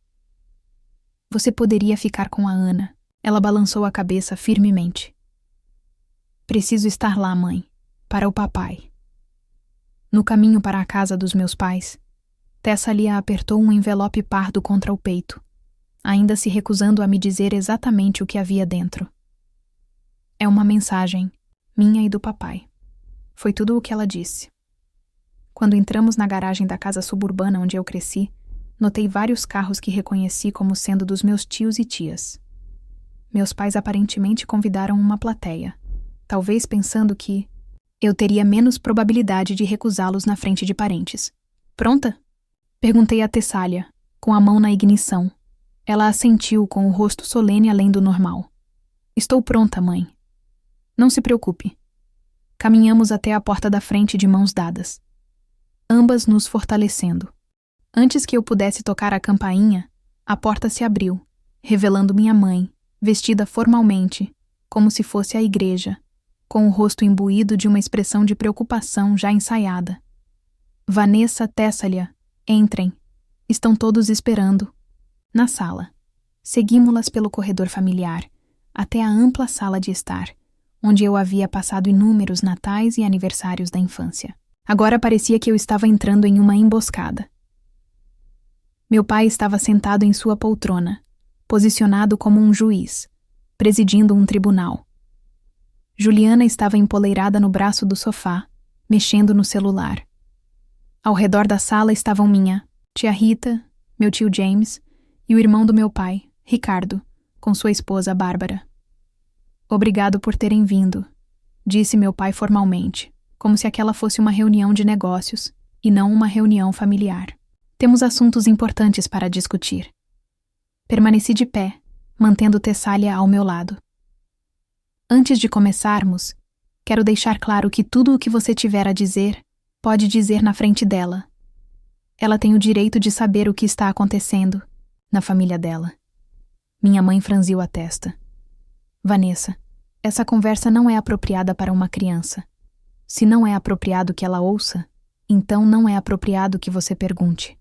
Você poderia ficar com a Ana. Ela balançou a cabeça firmemente. Preciso estar lá, mãe, para o papai. No caminho para a casa dos meus pais, Tessália apertou um envelope pardo contra o peito, ainda se recusando a me dizer exatamente o que havia dentro. É uma mensagem, minha e do papai. Foi tudo o que ela disse. Quando entramos na garagem da casa suburbana onde eu cresci, notei vários carros que reconheci como sendo dos meus tios e tias. Meus pais aparentemente convidaram uma plateia, talvez pensando que eu teria menos probabilidade de recusá-los na frente de parentes. Pronta? Perguntei a Tessália, com a mão na ignição. Ela assentiu com o rosto solene além do normal. Estou pronta, mãe. Não se preocupe. Caminhamos até a porta da frente de mãos dadas, ambas nos fortalecendo. Antes que eu pudesse tocar a campainha, a porta se abriu, revelando minha mãe, vestida formalmente, como se fosse a igreja, com o rosto imbuído de uma expressão de preocupação já ensaiada. Vanessa, Tessalia, entrem. Estão todos esperando. Na sala. Seguimos-las pelo corredor familiar, até a ampla sala de estar, onde eu havia passado inúmeros natais e aniversários da infância. Agora parecia que eu estava entrando em uma emboscada. Meu pai estava sentado em sua poltrona, posicionado como um juiz, presidindo um tribunal. Juliana estava empoleirada no braço do sofá, mexendo no celular. Ao redor da sala estavam minha tia Rita, meu tio James e o irmão do meu pai, Ricardo, com sua esposa Bárbara. Obrigado por terem vindo, disse meu pai formalmente, como se aquela fosse uma reunião de negócios e não uma reunião familiar. Temos assuntos importantes para discutir. Permaneci de pé, mantendo Tessália ao meu lado. Antes de começarmos, quero deixar claro que tudo o que você tiver a dizer, pode dizer na frente dela. Ela tem o direito de saber o que está acontecendo na família dela. Minha mãe franziu a testa. Vanessa, essa conversa não é apropriada para uma criança. Se não é apropriado que ela ouça, então não é apropriado que você pergunte.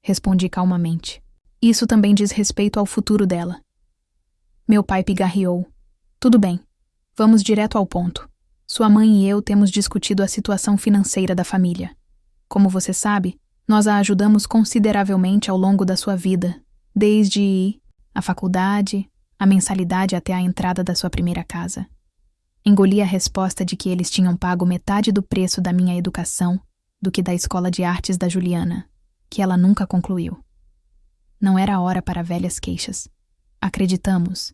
Respondi calmamente. Isso também diz respeito ao futuro dela. Meu pai pigarreou. Tudo bem, vamos direto ao ponto. Sua mãe e eu temos discutido a situação financeira da família. Como você sabe, nós a ajudamos consideravelmente ao longo da sua vida, desde a faculdade, a mensalidade até a entrada da sua primeira casa. Engoli a resposta de que eles tinham pago metade do preço da minha educação do que da escola de artes da Juliana, que ela nunca concluiu. Não era hora para velhas queixas. Acreditamos,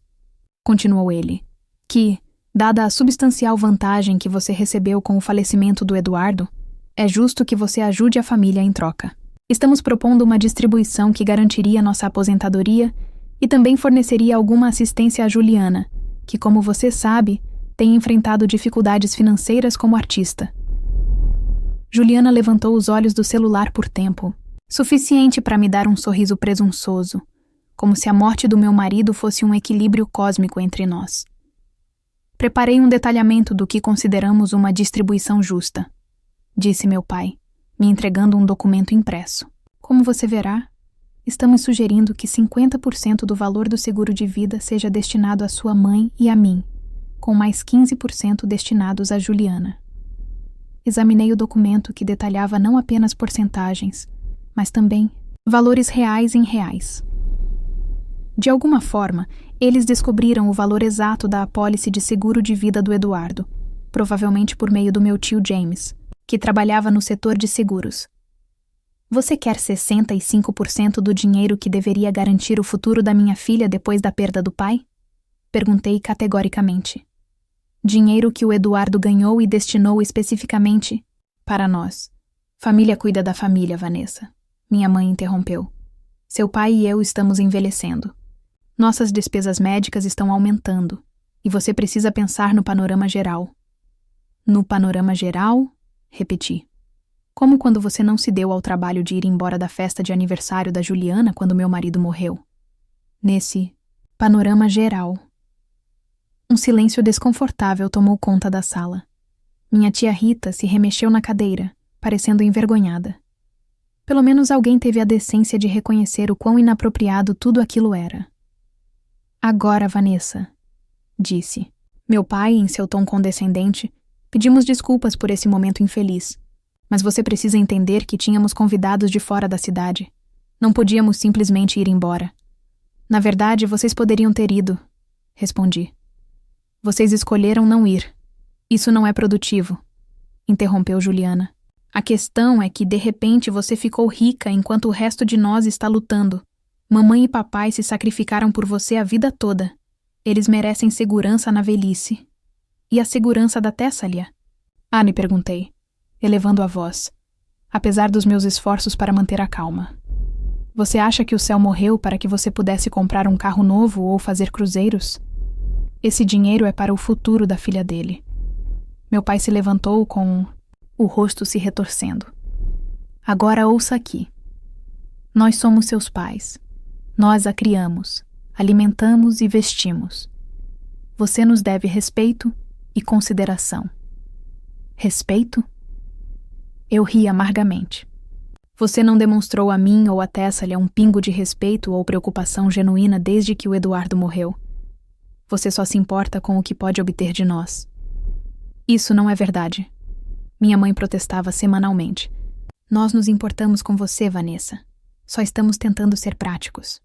continuou ele, que, dada a substancial vantagem que você recebeu com o falecimento do Eduardo, é justo que você ajude a família em troca. Estamos propondo uma distribuição que garantiria nossa aposentadoria e também forneceria alguma assistência à Juliana, que, como você sabe, tem enfrentado dificuldades financeiras como artista. Juliana levantou os olhos do celular por tempo, suficiente para me dar um sorriso presunçoso, como se a morte do meu marido fosse um equilíbrio cósmico entre nós. Preparei um detalhamento do que consideramos uma distribuição justa, disse meu pai, me entregando um documento impresso. Como você verá, estamos sugerindo que 50% do valor do seguro de vida seja destinado à sua mãe e a mim, com mais 15% destinados a Juliana. Examinei o documento que detalhava não apenas porcentagens, mas também valores reais em reais. De alguma forma, eles descobriram o valor exato da apólice de seguro de vida do Eduardo, provavelmente por meio do meu tio James, que trabalhava no setor de seguros. Você quer 65% do dinheiro que deveria garantir o futuro da minha filha depois da perda do pai? Perguntei categoricamente. Dinheiro que o Eduardo ganhou e destinou especificamente para nós. Família cuida da família, Vanessa. Minha mãe interrompeu. Seu pai e eu estamos envelhecendo. Nossas despesas médicas estão aumentando, e você precisa pensar no panorama geral. No panorama geral? Repeti. Como quando você não se deu ao trabalho de ir embora da festa de aniversário da Juliana quando meu marido morreu. Nesse panorama geral. Um silêncio desconfortável tomou conta da sala. Minha tia Rita se remexeu na cadeira, parecendo envergonhada. Pelo menos alguém teve a decência de reconhecer o quão inapropriado tudo aquilo era. Agora, Vanessa, disse. Meu pai, em seu tom condescendente, pedimos desculpas por esse momento infeliz. Mas você precisa entender que tínhamos convidados de fora da cidade. Não podíamos simplesmente ir embora. Na verdade, vocês poderiam ter ido, respondi. Vocês escolheram não ir. Isso não é produtivo, interrompeu Juliana. A questão é que, de repente, você ficou rica enquanto o resto de nós está lutando. Mamãe e papai se sacrificaram por você a vida toda. Eles merecem segurança na velhice. E a segurança da Tessalia? Me perguntei, elevando a voz, apesar dos meus esforços para manter a calma. Você acha que o céu morreu para que você pudesse comprar um carro novo ou fazer cruzeiros? Esse dinheiro é para o futuro da filha dele. Meu pai se levantou com o rosto se retorcendo. Agora ouça aqui. Nós somos seus pais. Nós a criamos, alimentamos e vestimos. Você nos deve respeito e consideração. Respeito? Eu ri amargamente. Você não demonstrou a mim ou a Tessalia um pingo de respeito ou preocupação genuína desde que o Eduardo morreu. Você só se importa com o que pode obter de nós. Isso não é verdade. Minha mãe protestava semanalmente. Nós nos importamos com você, Vanessa. Só estamos tentando ser práticos.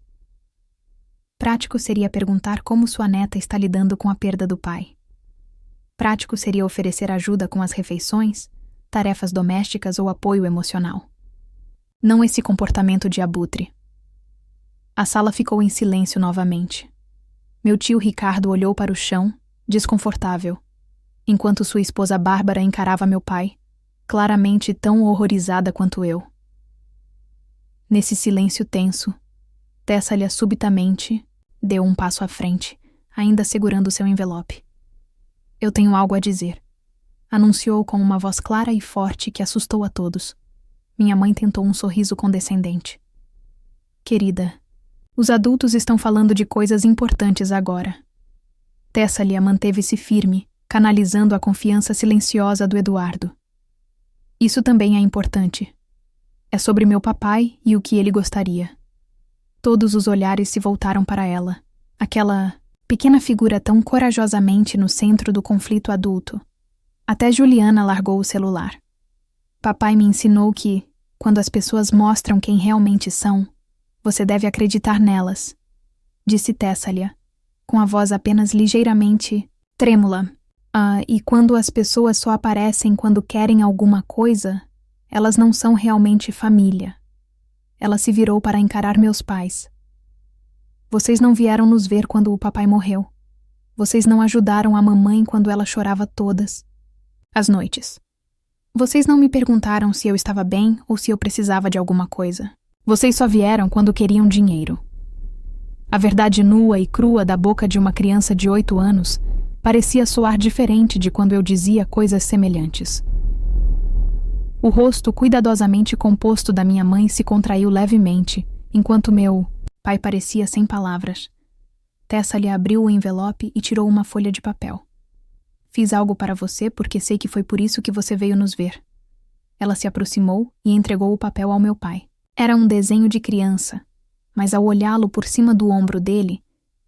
Prático seria perguntar como sua neta está lidando com a perda do pai. Prático seria oferecer ajuda com as refeições, tarefas domésticas ou apoio emocional. Não esse comportamento de abutre. A sala ficou em silêncio novamente. Meu tio Ricardo olhou para o chão, desconfortável, enquanto sua esposa Bárbara encarava meu pai, claramente tão horrorizada quanto eu. Nesse silêncio tenso, Tessalia subitamente deu um passo à frente, ainda segurando seu envelope. Eu tenho algo a dizer, anunciou com uma voz clara e forte que assustou a todos. Minha mãe tentou um sorriso condescendente. Querida, os adultos estão falando de coisas importantes agora. Tessalia manteve-se firme, canalizando a confiança silenciosa do Eduardo. Isso também é importante. É sobre meu papai e o que ele gostaria. Todos os olhares se voltaram para ela, aquela pequena figura tão corajosamente no centro do conflito adulto. Até Juliana largou o celular. Papai me ensinou que, quando as pessoas mostram quem realmente são, você deve acreditar nelas, disse Tessalia, com a voz apenas ligeiramente trêmula. E quando as pessoas só aparecem quando querem alguma coisa, elas não são realmente família. Ela se virou para encarar meus pais. Vocês não vieram nos ver quando o papai morreu. Vocês não ajudaram a mamãe quando ela chorava todas as noites. Vocês não me perguntaram se eu estava bem ou se eu precisava de alguma coisa. Vocês só vieram quando queriam dinheiro. A verdade nua e crua da boca de uma criança de 8 anos parecia soar diferente de quando eu dizia coisas semelhantes. O rosto cuidadosamente composto da minha mãe se contraiu levemente, enquanto meu pai parecia sem palavras. Tessalia abriu o envelope e tirou uma folha de papel. Fiz algo para você porque sei que foi por isso que você veio nos ver. Ela se aproximou e entregou o papel ao meu pai. Era um desenho de criança, mas ao olhá-lo por cima do ombro dele,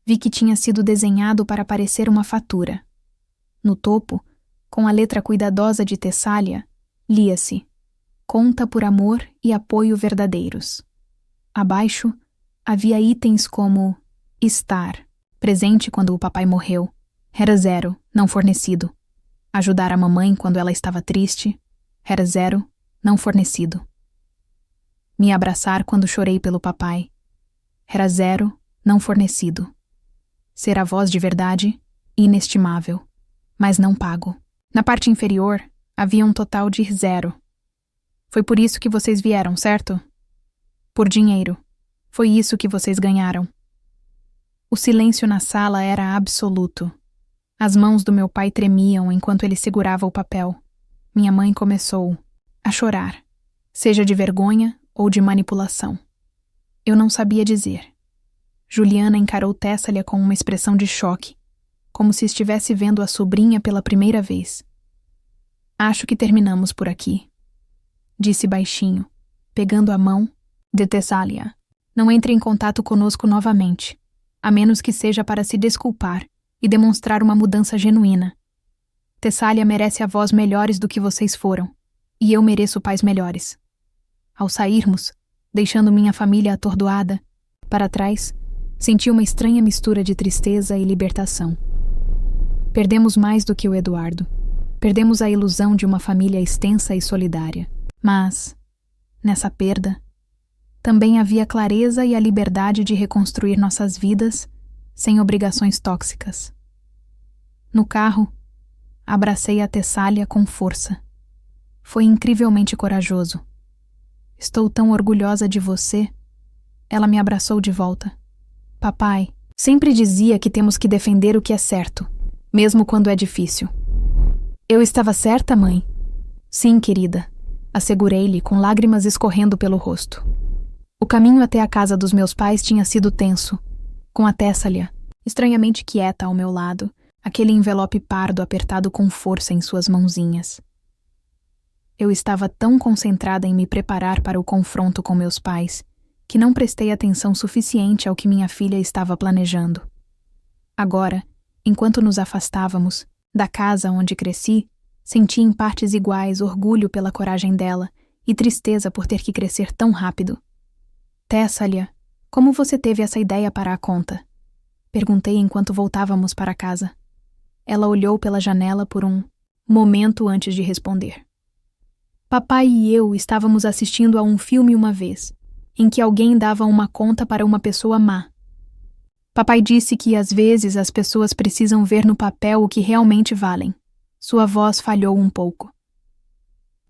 vi que tinha sido desenhado para parecer uma fatura. No topo, com a letra cuidadosa de Tessalia, lia-se: Conta por amor e apoio verdadeiros. Abaixo, havia itens como estar, presente quando o papai morreu, era 0, não fornecido. Ajudar a mamãe quando ela estava triste, era 0, não fornecido. Me abraçar quando chorei pelo papai, era 0, não fornecido. Ser a voz de verdade, inestimável, mas não pago. Na parte inferior, havia um total de 0. Foi por isso que vocês vieram, certo? Por dinheiro. Foi isso que vocês ganharam. O silêncio na sala era absoluto. As mãos do meu pai tremiam enquanto ele segurava o papel. Minha mãe começou a chorar, seja de vergonha ou de manipulação. Eu não sabia dizer. Juliana encarou Tessalia com uma expressão de choque, como se estivesse vendo a sobrinha pela primeira vez. Acho que terminamos por aqui, disse baixinho, pegando a mão de Tessalia. Não entre em contato conosco novamente, a menos que seja para se desculpar e demonstrar uma mudança genuína. Tessalia merece avós melhores do que vocês foram, e eu mereço pais melhores. Ao sairmos, deixando minha família atordoada, para trás, senti uma estranha mistura de tristeza e libertação. Perdemos mais do que o Eduardo. Perdemos a ilusão de uma família extensa e solidária. Mas, nessa perda, também havia clareza e a liberdade de reconstruir nossas vidas sem obrigações tóxicas. No carro, abracei a Tessalia com força. Foi incrivelmente corajoso. Estou tão orgulhosa de você. Ela me abraçou de volta. Papai sempre dizia que temos que defender o que é certo, mesmo quando é difícil. Eu estava certa, mãe? Sim, querida, assegurei-lhe com lágrimas escorrendo pelo rosto. O caminho até a casa dos meus pais tinha sido tenso, com a Tessalia, estranhamente quieta ao meu lado, aquele envelope pardo apertado com força em suas mãozinhas. Eu estava tão concentrada em me preparar para o confronto com meus pais, que não prestei atenção suficiente ao que minha filha estava planejando. Agora, enquanto nos afastávamos, da casa onde cresci, senti em partes iguais orgulho pela coragem dela e tristeza por ter que crescer tão rápido. Tessalia, como você teve essa ideia para a conta? Perguntei enquanto voltávamos para casa. Ela olhou pela janela por um momento antes de responder. Papai e eu estávamos assistindo a um filme uma vez, em que alguém dava uma conta para uma pessoa má. Papai disse que às vezes as pessoas precisam ver no papel o que realmente valem. Sua voz falhou um pouco.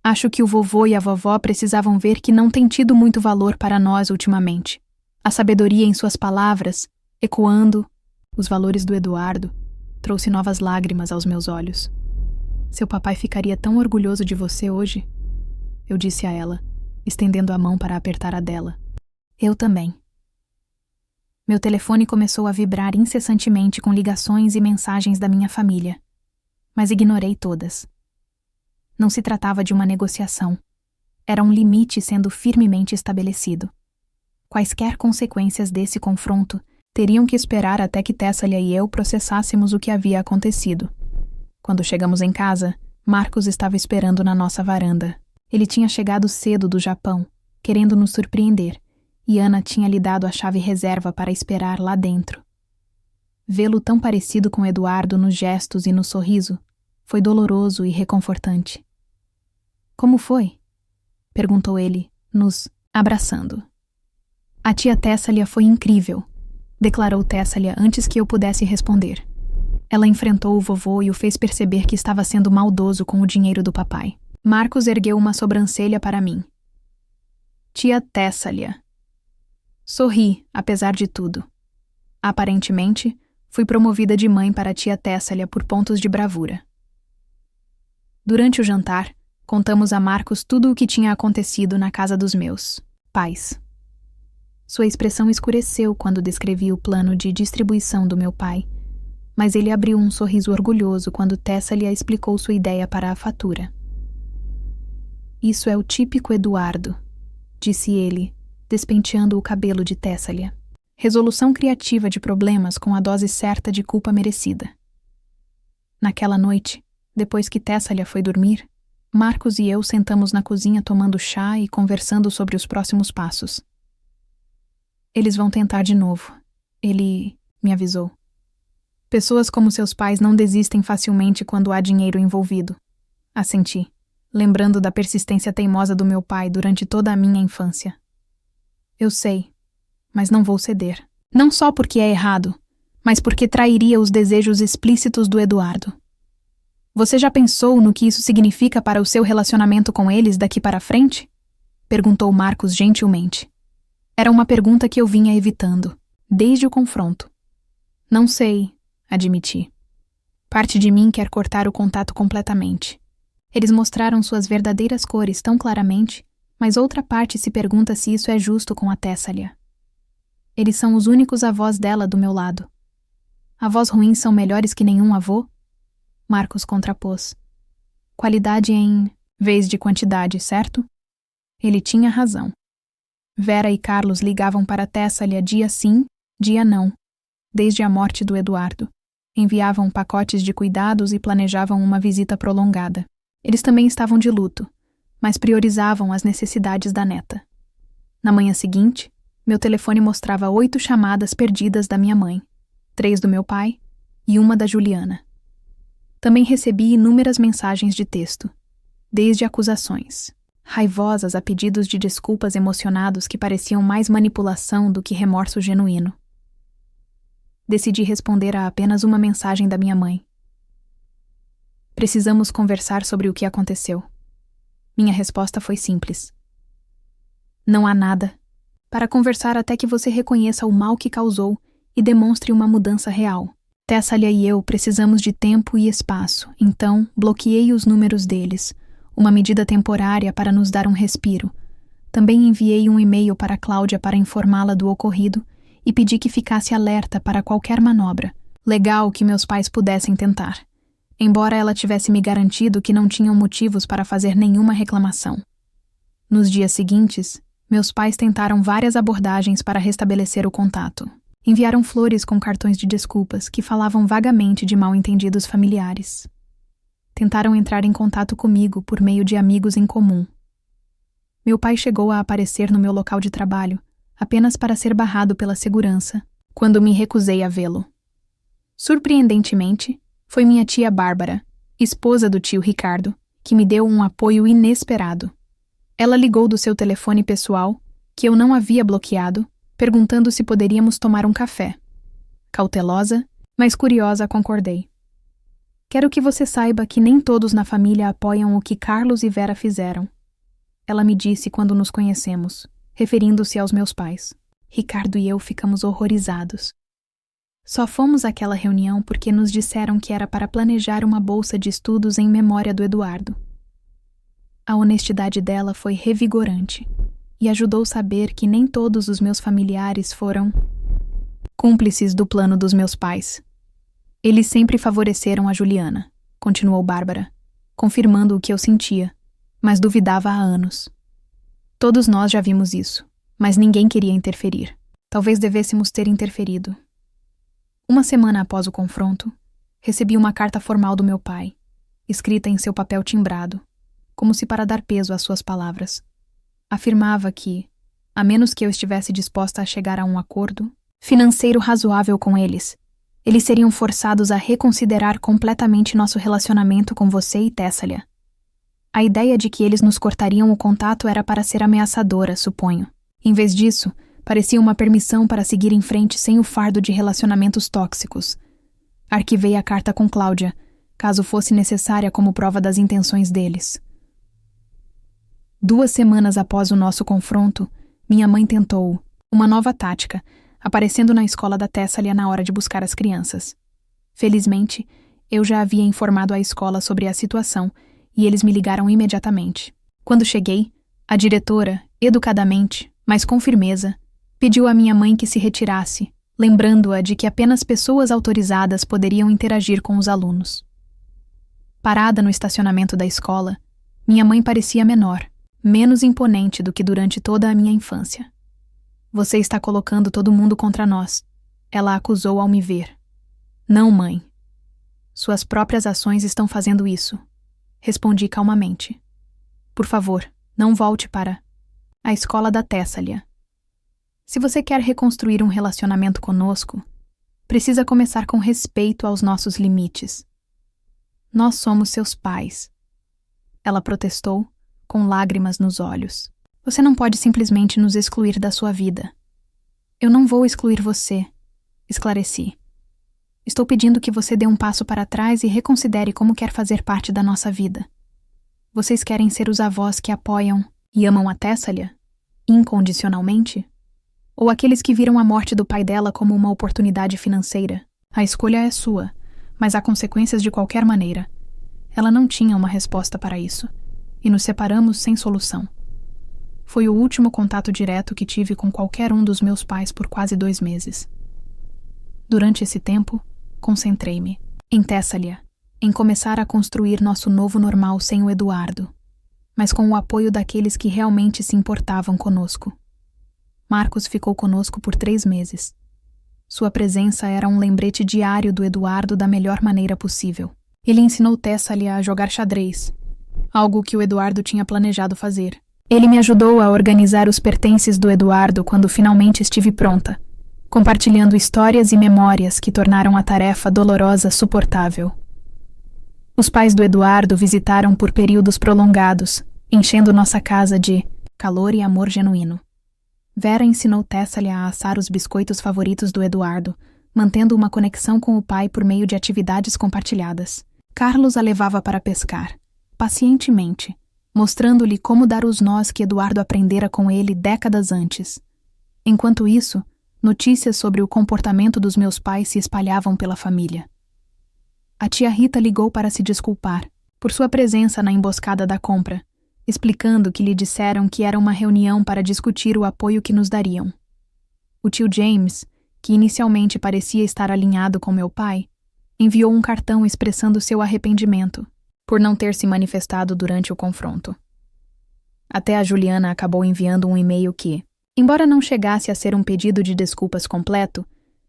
Acho que o vovô e a vovó precisavam ver que não tem tido muito valor para nós ultimamente. A sabedoria em suas palavras, ecoando os valores do Eduardo, trouxe novas lágrimas aos meus olhos. Seu papai ficaria tão orgulhoso de você hoje, eu disse a ela, estendendo a mão para apertar a dela. Eu também. Meu telefone começou a vibrar incessantemente com ligações e mensagens da minha família, mas ignorei todas. Não se tratava de uma negociação. Era um limite sendo firmemente estabelecido. Quaisquer consequências desse confronto teriam que esperar até que Tessalia e eu processássemos o que havia acontecido. Quando chegamos em casa, Marcos estava esperando na nossa varanda. Ele tinha chegado cedo do Japão, querendo nos surpreender, e Ana tinha lhe dado a chave reserva para esperar lá dentro. Vê-lo tão parecido com Eduardo nos gestos e no sorriso foi doloroso e reconfortante. Como foi? Perguntou ele, nos abraçando. A tia Tessalia foi incrível, declarou Tessalia antes que eu pudesse responder. Ela enfrentou o vovô e o fez perceber que estava sendo maldoso com o dinheiro do papai. Marcos ergueu uma sobrancelha para mim. Tia Tessalia. Sorri, apesar de tudo. Aparentemente, fui promovida de mãe para a tia Tessalia por pontos de bravura. Durante o jantar, contamos a Marcos tudo o que tinha acontecido na casa dos meus pais. Sua expressão escureceu quando descrevi o plano de distribuição do meu pai, mas ele abriu um sorriso orgulhoso quando Tessalia explicou sua ideia para a fatura. Isso é o típico Eduardo, disse ele, despenteando o cabelo de Tessalia. Resolução criativa de problemas com a dose certa de culpa merecida. Naquela noite, depois que Tessalia foi dormir, Marcos e eu sentamos na cozinha tomando chá e conversando sobre os próximos passos. Eles vão tentar de novo, ele me avisou. Pessoas como seus pais não desistem facilmente quando há dinheiro envolvido. Assenti, lembrando da persistência teimosa do meu pai durante toda a minha infância. Eu sei, mas não vou ceder. Não só porque é errado, mas porque trairia os desejos explícitos do Eduardo. Você já pensou no que isso significa para o seu relacionamento com eles daqui para frente? Perguntou Marcos gentilmente. Era uma pergunta que eu vinha evitando, desde o confronto. Não sei, admiti. Parte de mim quer cortar o contato completamente. Eles mostraram suas verdadeiras cores tão claramente, mas outra parte se pergunta se isso é justo com a Tessalia. Eles são os únicos avós dela do meu lado. Avós ruins são melhores que nenhum avô? Marcos contrapôs. Qualidade em vez de quantidade, certo? Ele tinha razão. Vera e Carlos ligavam para Tessalia dia sim, dia não, desde a morte do Eduardo. Enviavam pacotes de cuidados e planejavam uma visita prolongada. Eles também estavam de luto, mas priorizavam as necessidades da neta. Na manhã seguinte, meu telefone mostrava 8 chamadas perdidas da minha mãe, 3 do meu pai e uma da Juliana. Também recebi inúmeras mensagens de texto, desde acusações, raivosas a pedidos de desculpas emocionados que pareciam mais manipulação do que remorso genuíno. Decidi responder a apenas uma mensagem da minha mãe. Precisamos conversar sobre o que aconteceu. Minha resposta foi simples. Não há nada. Para conversar até que você reconheça o mal que causou e demonstre uma mudança real. Tessalia e eu precisamos de tempo e espaço, então bloqueei os números deles, uma medida temporária para nos dar um respiro. Também enviei um e-mail para Cláudia para informá-la do ocorrido e pedi que ficasse alerta para qualquer manobra. Legal que meus pais pudessem tentar, embora ela tivesse me garantido que não tinham motivos para fazer nenhuma reclamação. Nos dias seguintes, meus pais tentaram várias abordagens para restabelecer o contato. Enviaram flores com cartões de desculpas que falavam vagamente de mal-entendidos familiares. Tentaram entrar em contato comigo por meio de amigos em comum. Meu pai chegou a aparecer no meu local de trabalho, apenas para ser barrado pela segurança, quando me recusei a vê-lo. Surpreendentemente, foi minha tia Bárbara, esposa do tio Ricardo, que me deu um apoio inesperado. Ela ligou do seu telefone pessoal, que eu não havia bloqueado, perguntando se poderíamos tomar um café. Cautelosa, mas curiosa, concordei. Quero que você saiba que nem todos na família apoiam o que Carlos e Vera fizeram. Ela me disse quando nos conhecemos, referindo-se aos meus pais. Ricardo e eu ficamos horrorizados. Só fomos àquela reunião porque nos disseram que era para planejar uma bolsa de estudos em memória do Eduardo. A honestidade dela foi revigorante e ajudou a saber que nem todos os meus familiares foram cúmplices do plano dos meus pais. Eles sempre favoreceram a Juliana, continuou Bárbara, confirmando o que eu sentia, mas duvidava há anos. Todos nós já vimos isso, mas ninguém queria interferir. Talvez devêssemos ter interferido. Uma semana após o confronto, recebi uma carta formal do meu pai, escrita em seu papel timbrado, como se para dar peso às suas palavras. Afirmava que, a menos que eu estivesse disposta a chegar a um acordo financeiro razoável com eles seriam forçados a reconsiderar completamente nosso relacionamento com você e Tessalia. A ideia de que eles nos cortariam o contato era para ser ameaçadora, suponho. Em vez disso, parecia uma permissão para seguir em frente sem o fardo de relacionamentos tóxicos. Arquivei a carta com Cláudia, caso fosse necessária como prova das intenções deles. 2 semanas após o nosso confronto, minha mãe tentou uma nova tática, aparecendo na escola da Tessalia na hora de buscar as crianças. Felizmente, eu já havia informado a escola sobre a situação e eles me ligaram imediatamente. Quando cheguei, a diretora, educadamente, mas com firmeza, pediu à minha mãe que se retirasse, lembrando-a de que apenas pessoas autorizadas poderiam interagir com os alunos. Parada no estacionamento da escola, minha mãe parecia menor, menos imponente do que durante toda a minha infância. Você está colocando todo mundo contra nós, ela acusou ao me ver. Não, mãe. Suas próprias ações estão fazendo isso, respondi calmamente. Por favor, não volte para a escola da Tessalia. Se você quer reconstruir um relacionamento conosco, precisa começar com respeito aos nossos limites. Nós somos seus pais. Ela protestou, com lágrimas nos olhos. Você não pode simplesmente nos excluir da sua vida. Eu não vou excluir você, esclareci. Estou pedindo que você dê um passo para trás e reconsidere como quer fazer parte da nossa vida. Vocês querem ser os avós que apoiam e amam a Tessalia, incondicionalmente? Ou aqueles que viram a morte do pai dela como uma oportunidade financeira? A escolha é sua, mas há consequências de qualquer maneira. Ela não tinha uma resposta para isso, e nos separamos sem solução. Foi o último contato direto que tive com qualquer um dos meus pais por quase 2 meses. Durante esse tempo, concentrei-me em Tessalia, em começar a construir nosso novo normal sem o Eduardo, mas com o apoio daqueles que realmente se importavam conosco. Marcos ficou conosco por 3 meses. Sua presença era um lembrete diário do Eduardo da melhor maneira possível. Ele ensinou Tessalia a jogar xadrez, algo que o Eduardo tinha planejado fazer. Ele me ajudou a organizar os pertences do Eduardo quando finalmente estive pronta, compartilhando histórias e memórias que tornaram a tarefa dolorosa suportável. Os pais do Eduardo visitaram por períodos prolongados, enchendo nossa casa de calor e amor genuíno. Vera ensinou Tessalia a assar os biscoitos favoritos do Eduardo, mantendo uma conexão com o pai por meio de atividades compartilhadas. Carlos a levava para pescar, pacientemente, mostrando-lhe como dar os nós que Eduardo aprendera com ele décadas antes. Enquanto isso, Notícias sobre o comportamento dos meus pais se espalhavam pela família. A tia Rita ligou para se desculpar por sua presença na emboscada da compra, explicando que lhe disseram que era uma reunião para discutir o apoio que nos dariam. O tio James, que inicialmente parecia estar alinhado com meu pai, enviou um cartão expressando seu arrependimento por não ter se manifestado durante o confronto. Até a Juliana acabou enviando um e-mail que, embora não chegasse a ser um pedido de desculpas completo,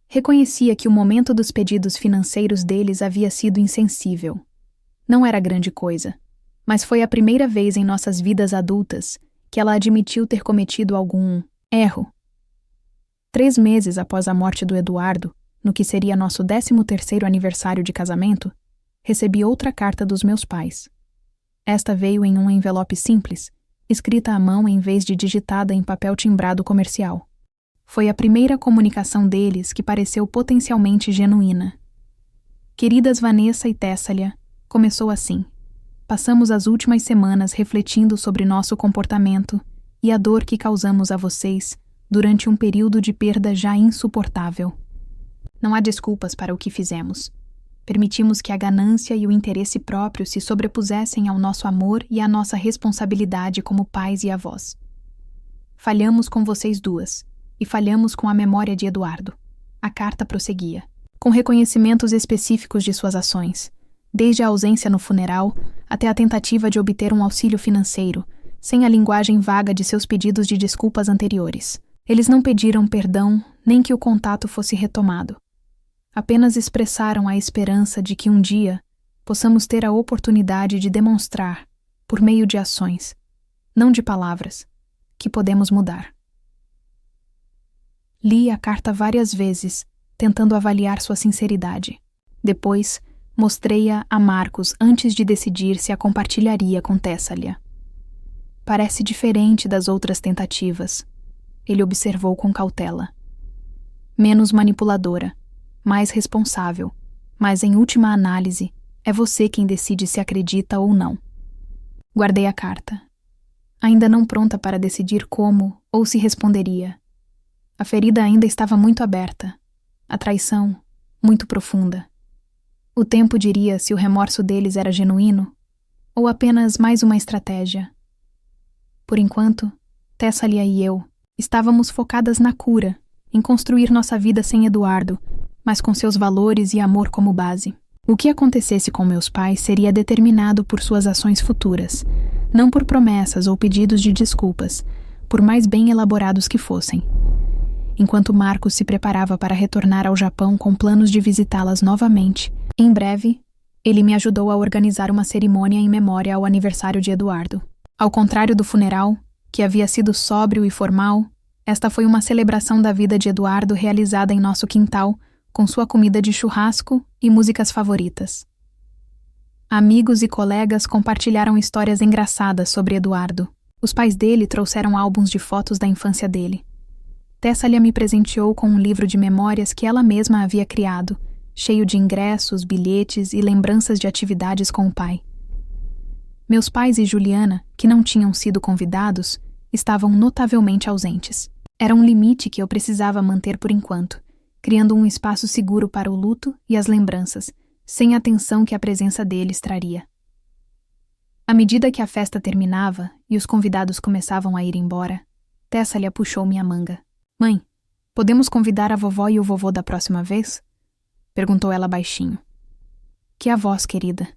reconhecia que o momento dos pedidos financeiros deles havia sido insensível. Não era grande coisa, mas foi a primeira vez em nossas vidas adultas que ela admitiu ter cometido algum erro. 3 meses após a morte do Eduardo, no que seria nosso 13º aniversário de casamento, recebi outra carta dos meus pais. Esta veio em um envelope simples, escrita à mão em vez de digitada em papel timbrado comercial. Foi a primeira comunicação deles que pareceu potencialmente genuína. Queridas Vanessa e Tessalia, começou assim. Passamos as últimas semanas refletindo sobre nosso comportamento e a dor que causamos a vocês durante um período de perda já insuportável. Não há desculpas para o que fizemos. Permitimos que a ganância e o interesse próprio se sobrepusessem ao nosso amor e à nossa responsabilidade como pais e avós. Falhamos com vocês duas, e falhamos com a memória de Eduardo. A carta prosseguia, com reconhecimentos específicos de suas ações, desde a ausência no funeral até a tentativa de obter um auxílio financeiro, sem a linguagem vaga de seus pedidos de desculpas anteriores. Eles não pediram perdão nem que o contato fosse retomado. Apenas expressaram a esperança de que um dia possamos ter a oportunidade de demonstrar, por meio de ações, não de palavras, que podemos mudar. Li a carta várias vezes, tentando avaliar sua sinceridade. Depois, mostrei-a a Marcos antes de decidir se a compartilharia com Tessalia. Parece diferente das outras tentativas, ele observou com cautela. Menos manipuladora, mais responsável, mas em última análise, é você quem decide se acredita ou não. Guardei a carta, ainda não pronta para decidir como ou se responderia. A ferida ainda estava muito aberta, a traição muito profunda. O tempo diria se o remorso deles era genuíno ou apenas mais uma estratégia. Por enquanto, Tessalia e eu estávamos focadas na cura, em construir nossa vida sem Eduardo, mas com seus valores e amor como base. O que acontecesse com meus pais seria determinado por suas ações futuras, não por promessas ou pedidos de desculpas, por mais bem elaborados que fossem. Enquanto Marcos se preparava para retornar ao Japão com planos de visitá-las novamente, em breve, ele me ajudou a organizar uma cerimônia em memória ao aniversário de Eduardo. Ao contrário do funeral, que havia sido sóbrio e formal, esta foi uma celebração da vida de Eduardo realizada em nosso quintal, com sua comida de churrasco e músicas favoritas. Amigos e colegas compartilharam histórias engraçadas sobre Eduardo. Os pais dele trouxeram álbuns de fotos da infância dele. Tessalia me presenteou com um livro de memórias que ela mesma havia criado, cheio de ingressos, bilhetes e lembranças de atividades com o pai. Meus pais e Juliana, que não tinham sido convidados, estavam notavelmente ausentes. Era um limite que eu precisava manter por enquanto, criando um espaço seguro para o luto e as lembranças, sem a tensão que a presença deles traria. À medida que a festa terminava e os convidados começavam a ir embora, Tessalia puxou minha manga. "Mãe, podemos convidar a vovó e o vovô da próxima vez?" Perguntou ela baixinho. "Que avós, querida?"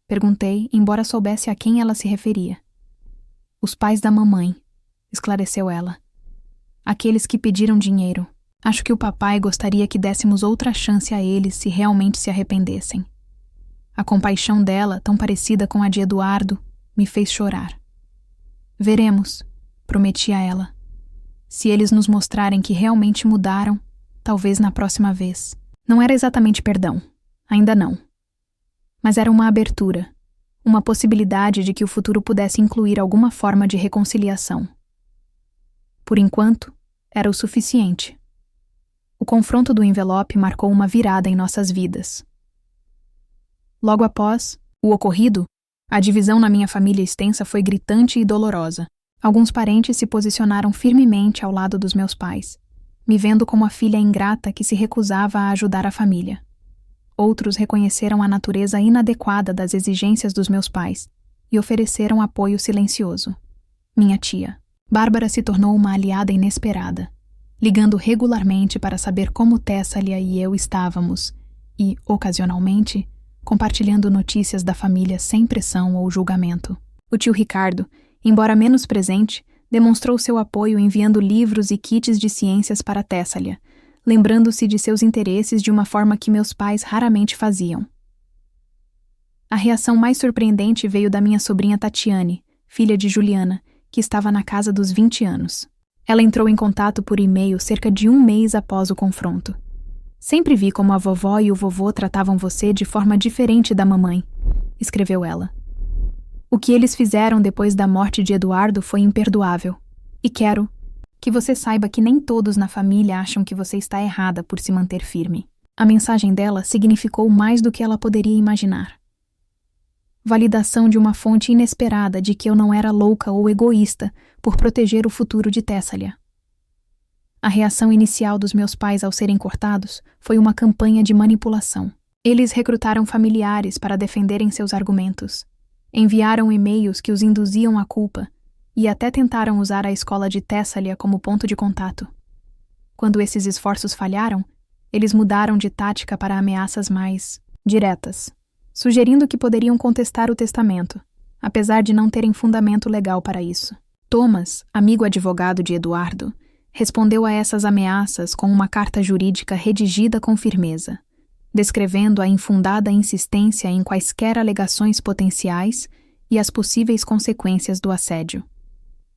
Perguntei, embora soubesse a quem ela se referia. "Os pais da mamãe", esclareceu ela. "Aqueles que pediram dinheiro. Acho que o papai gostaria que dessemos outra chance a eles se realmente se arrependessem." A compaixão dela, tão parecida com a de Eduardo, me fez chorar. "Veremos", prometi a ela. "Se eles nos mostrarem que realmente mudaram, talvez na próxima vez." Não era exatamente perdão, ainda não. Mas era uma abertura, uma possibilidade de que o futuro pudesse incluir alguma forma de reconciliação. Por enquanto, era o suficiente. O confronto do envelope marcou uma virada em nossas vidas. Logo após o ocorrido, a divisão na minha família extensa foi gritante e dolorosa. Alguns parentes se posicionaram firmemente ao lado dos meus pais. me vendo como a filha ingrata que se recusava a ajudar a família. Outros reconheceram a natureza inadequada das exigências dos meus pais e ofereceram apoio silencioso. Minha tia, Bárbara, se tornou uma aliada inesperada, ligando regularmente para saber como Tessalia e eu estávamos e, ocasionalmente, compartilhando notícias da família sem pressão ou julgamento. O tio Ricardo, embora menos presente, demonstrou seu apoio enviando livros e kits de ciências para Tessalia, lembrando-se de seus interesses de uma forma que meus pais raramente faziam. A reação mais surpreendente veio da minha sobrinha Tatiane, filha de Juliana, que estava na casa dos 20 anos. Ela entrou em contato por e-mail cerca de 1 mês após o confronto. Sempre vi como a vovó e o vovô tratavam você de forma diferente da mamãe, escreveu ela. O que eles fizeram depois da morte de Eduardo foi imperdoável. E quero que você saiba que nem todos na família acham que você está errada por se manter firme. A mensagem dela significou mais do que ela poderia imaginar. Validação de uma fonte inesperada de que eu não era louca ou egoísta por proteger o futuro de Tessalia. A reação inicial dos meus pais ao serem cortados foi uma campanha de manipulação. Eles recrutaram familiares para defenderem seus argumentos. Enviaram e-mails que os induziam à culpa e até tentaram usar a escola de Tessalia como ponto de contato. Quando esses esforços falharam, eles mudaram de tática para ameaças mais diretas, sugerindo que poderiam contestar o testamento, apesar de não terem fundamento legal para isso. Thomas, amigo advogado de Eduardo, respondeu a essas ameaças com uma carta jurídica redigida com firmeza, descrevendo a infundada insistência em quaisquer alegações potenciais e as possíveis consequências do assédio.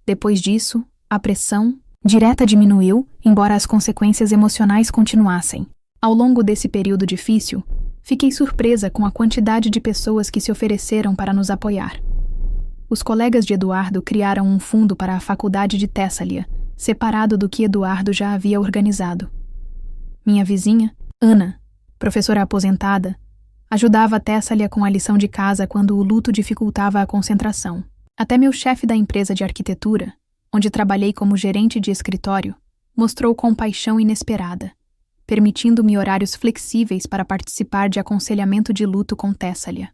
Depois disso, a pressão direta diminuiu, embora as consequências emocionais continuassem. Ao longo desse período difícil, fiquei surpresa com a quantidade de pessoas que se ofereceram para nos apoiar. Os colegas de Eduardo criaram um fundo para a faculdade de Tessalia, separado do que Eduardo já havia organizado. Minha vizinha, Ana, professora aposentada, ajudava Tessalia com a lição de casa quando o luto dificultava a concentração. Até meu chefe da empresa de arquitetura, onde trabalhei como gerente de escritório, mostrou compaixão inesperada, permitindo-me horários flexíveis para participar de aconselhamento de luto com Tessalia.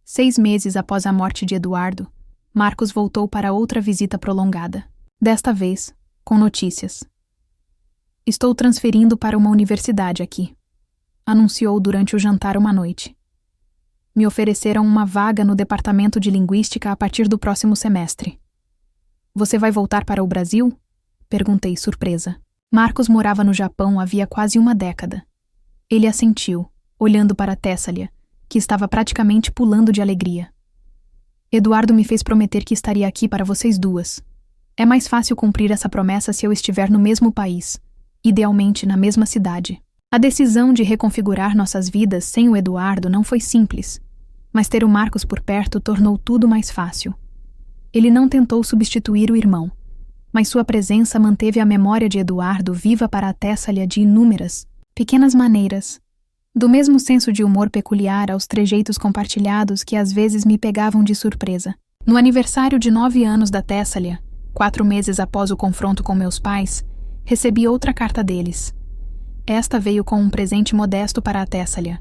6 meses após a morte de Eduardo, Marcos voltou para outra visita prolongada. Desta vez, com notícias. Estou transferindo para uma universidade aqui, anunciou durante o jantar uma noite. Me ofereceram uma vaga no departamento de linguística a partir do próximo semestre. Você vai voltar para o Brasil? Perguntei surpresa. Marcos morava no Japão havia quase 1 década. Ele assentiu, olhando para Tessalia, que estava praticamente pulando de alegria. Eduardo me fez prometer que estaria aqui para vocês duas. É mais fácil cumprir essa promessa se eu estiver no mesmo país, idealmente na mesma cidade. A decisão de reconfigurar nossas vidas sem o Eduardo não foi simples, mas ter o Marcos por perto tornou tudo mais fácil. Ele não tentou substituir o irmão, mas sua presença manteve a memória de Eduardo viva para a Tessalia de inúmeras, pequenas maneiras, do mesmo senso de humor peculiar aos trejeitos compartilhados que às vezes me pegavam de surpresa. No aniversário de 9 anos da Tessalia, 4 meses após o confronto com meus pais, recebi outra carta deles. Esta veio com um presente modesto para a Tessalia,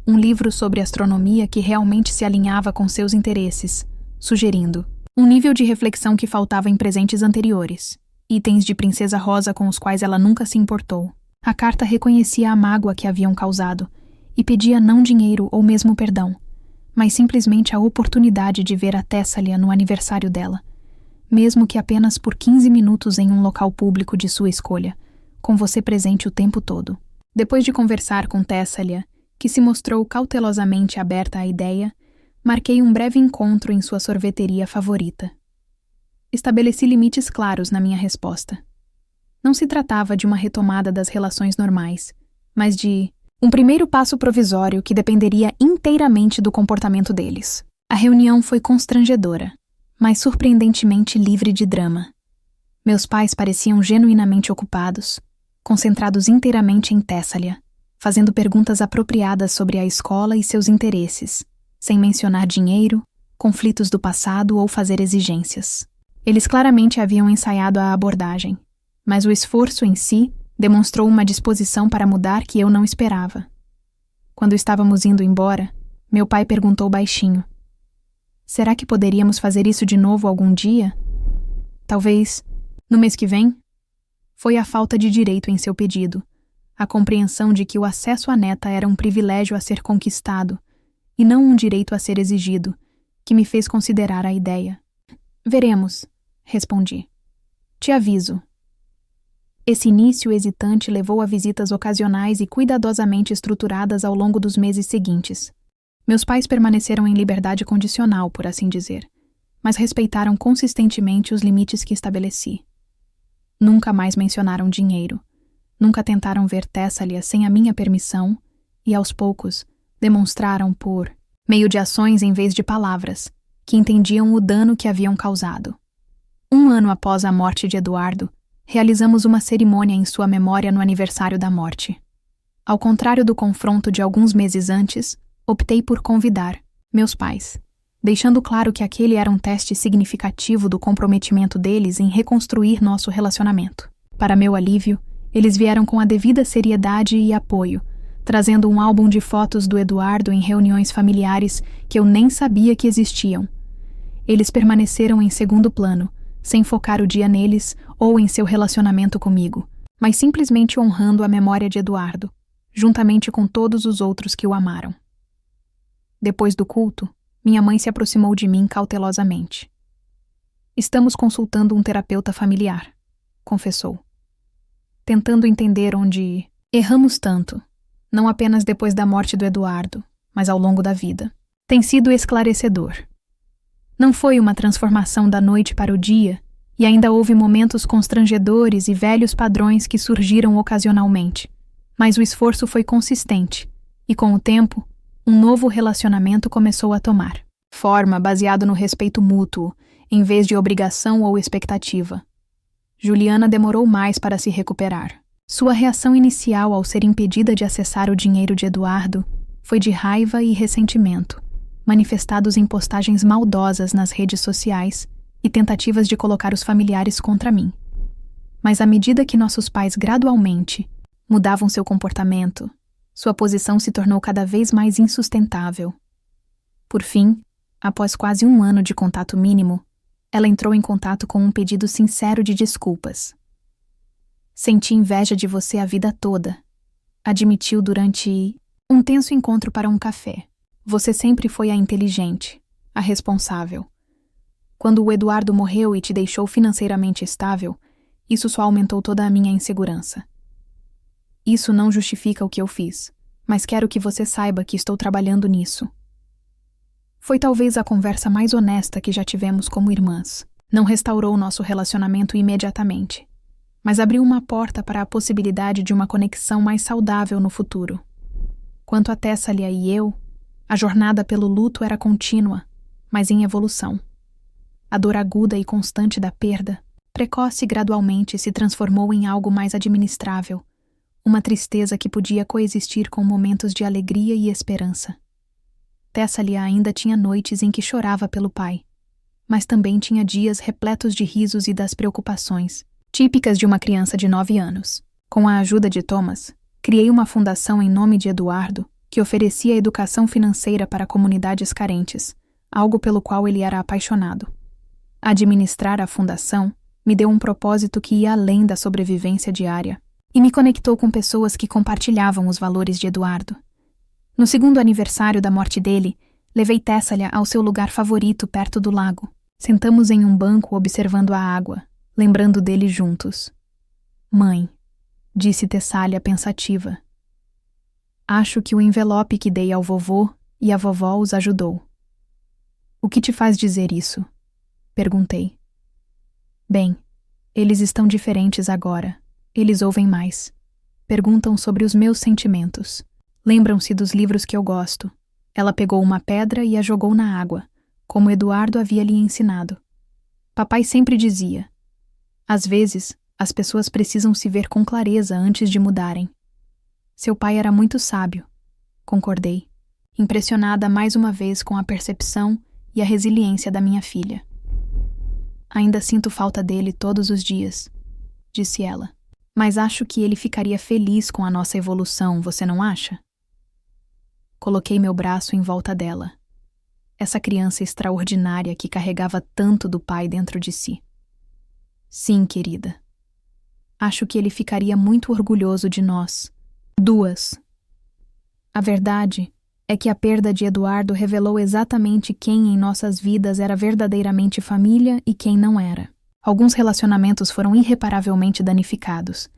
um livro sobre astronomia que realmente se alinhava com seus interesses, sugerindo um nível de reflexão que faltava em presentes anteriores, itens de princesa rosa com os quais ela nunca se importou. A carta reconhecia a mágoa que haviam causado e pedia não dinheiro ou mesmo perdão, mas simplesmente a oportunidade de ver a Tessalia no aniversário dela, mesmo que apenas por 15 minutos em um local público de sua escolha, com você presente o tempo todo. Depois de conversar com Tessalia, que se mostrou cautelosamente aberta à ideia, marquei um breve encontro em sua sorveteria favorita. Estabeleci limites claros na minha resposta. Não se tratava de uma retomada das relações normais, mas de um primeiro passo provisório que dependeria inteiramente do comportamento deles. A reunião foi constrangedora, mas surpreendentemente livre de drama. Meus pais pareciam genuinamente ocupados, concentrados inteiramente em Tessalia, fazendo perguntas apropriadas sobre a escola e seus interesses, sem mencionar dinheiro, conflitos do passado ou fazer exigências. Eles claramente haviam ensaiado a abordagem, mas o esforço em si Demonstrou uma disposição para mudar que eu não esperava. Quando estávamos indo embora, meu pai perguntou baixinho: será que poderíamos fazer isso de novo algum dia? Talvez no mês que vem? Foi a falta de direito em seu pedido, a compreensão de que o acesso à neta era um privilégio a ser conquistado e não um direito a ser exigido, que me fez considerar a ideia. Veremos, respondi. Te aviso. Esse início hesitante levou a visitas ocasionais e cuidadosamente estruturadas ao longo dos meses seguintes. Meus pais permaneceram em liberdade condicional, por assim dizer, mas respeitaram consistentemente os limites que estabeleci. Nunca mais mencionaram dinheiro. Nunca tentaram ver Tessalia sem a minha permissão e, aos poucos, demonstraram por meio de ações em vez de palavras, que entendiam o dano que haviam causado. 1 ano após a morte de Eduardo, realizamos uma cerimônia em sua memória no aniversário da morte. Ao contrário do confronto de alguns meses antes, optei por convidar meus pais, deixando claro que aquele era um teste significativo do comprometimento deles em reconstruir nosso relacionamento. Para meu alívio, eles vieram com a devida seriedade e apoio, trazendo um álbum de fotos do Eduardo em reuniões familiares que eu nem sabia que existiam. Eles permaneceram em segundo plano, sem focar o dia neles ou em seu relacionamento comigo, mas simplesmente honrando a memória de Eduardo, juntamente com todos os outros que o amaram. Depois do culto, minha mãe se aproximou de mim cautelosamente. Estamos consultando um terapeuta familiar, confessou. Tentando entender onde erramos tanto, não apenas depois da morte do Eduardo, mas ao longo da vida. Tem sido esclarecedor. Não foi uma transformação da noite para o dia, e ainda houve momentos constrangedores e velhos padrões que surgiram ocasionalmente, mas o esforço foi consistente, e com o tempo, um novo relacionamento começou a tomar forma baseado no respeito mútuo, em vez de obrigação ou expectativa. Juliana demorou mais para se recuperar. Sua reação inicial ao ser impedida de acessar o dinheiro de Eduardo foi de raiva e ressentimento, manifestados em postagens maldosas nas redes sociais e tentativas de colocar os familiares contra mim. Mas à medida que nossos pais gradualmente mudavam seu comportamento, sua posição se tornou cada vez mais insustentável. Por fim, após quase 1 ano de contato mínimo, ela entrou em contato com um pedido sincero de desculpas. Senti inveja de você a vida toda, admitiu durante um tenso encontro para um café. Você sempre foi a inteligente, a responsável. Quando o Eduardo morreu e te deixou financeiramente estável, isso só aumentou toda a minha insegurança. Isso não justifica o que eu fiz, mas quero que você saiba que estou trabalhando nisso. Foi talvez a conversa mais honesta que já tivemos como irmãs. Não restaurou nosso relacionamento imediatamente, mas abriu uma porta para a possibilidade de uma conexão mais saudável no futuro. Quanto a Tessalia e eu, a jornada pelo luto era contínua, mas em evolução. A dor aguda e constante da perda, precoce e gradualmente, se transformou em algo mais administrável, uma tristeza que podia coexistir com momentos de alegria e esperança. Tessalia ainda tinha noites em que chorava pelo pai, mas também tinha dias repletos de risos e das preocupações, típicas de uma criança de 9 anos. Com a ajuda de Thomas, criei uma fundação em nome de Eduardo que oferecia educação financeira para comunidades carentes, algo pelo qual ele era apaixonado. Administrar a fundação me deu um propósito que ia além da sobrevivência diária e me conectou com pessoas que compartilhavam os valores de Eduardo. No 2º aniversário da morte dele, levei Tessalia ao seu lugar favorito perto do lago. Sentamos em um banco observando a água, lembrando dele juntos. Mãe, disse Tessália pensativa. Acho que o envelope que dei ao vovô e à vovó os ajudou. O que te faz dizer isso? Perguntei. Bem, eles estão diferentes agora. Eles ouvem mais. Perguntam sobre os meus sentimentos. Lembram-se dos livros que eu gosto. Ela pegou uma pedra e a jogou na água, como Eduardo havia lhe ensinado. Papai sempre dizia: às vezes, as pessoas precisam se ver com clareza antes de mudarem. Seu pai era muito sábio, concordei, impressionada mais uma vez com a percepção e a resiliência da minha filha. Ainda sinto falta dele todos os dias, disse ela. Mas acho que ele ficaria feliz com a nossa evolução, você não acha? Coloquei meu braço em volta dela. Essa criança extraordinária que carregava tanto do pai dentro de si. Sim, querida. Acho que ele ficaria muito orgulhoso de nós. Duas. A verdade é que a perda de Eduardo revelou exatamente quem em nossas vidas era verdadeiramente família e quem não era. Alguns relacionamentos foram irreparavelmente danificados,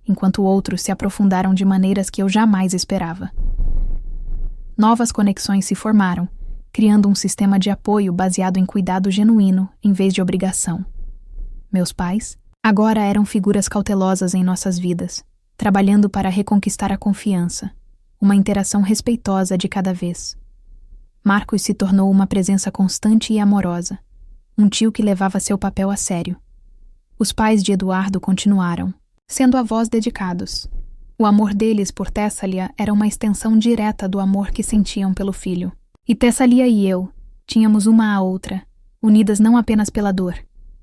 enquanto outros se aprofundaram de maneiras que eu jamais esperava. Novas conexões se formaram, criando um sistema de apoio baseado em cuidado genuíno em vez de obrigação. Meus pais agora eram figuras cautelosas em nossas vidas, trabalhando para reconquistar a confiança, uma interação respeitosa de cada vez. Marcos se tornou uma presença constante e amorosa, um tio que levava seu papel a sério. Os pais de Eduardo continuaram, sendo avós dedicados. O amor deles por Tessalia era uma extensão direta do amor que sentiam pelo filho. E Tessalia e eu tínhamos uma à outra, unidas não apenas pela dor,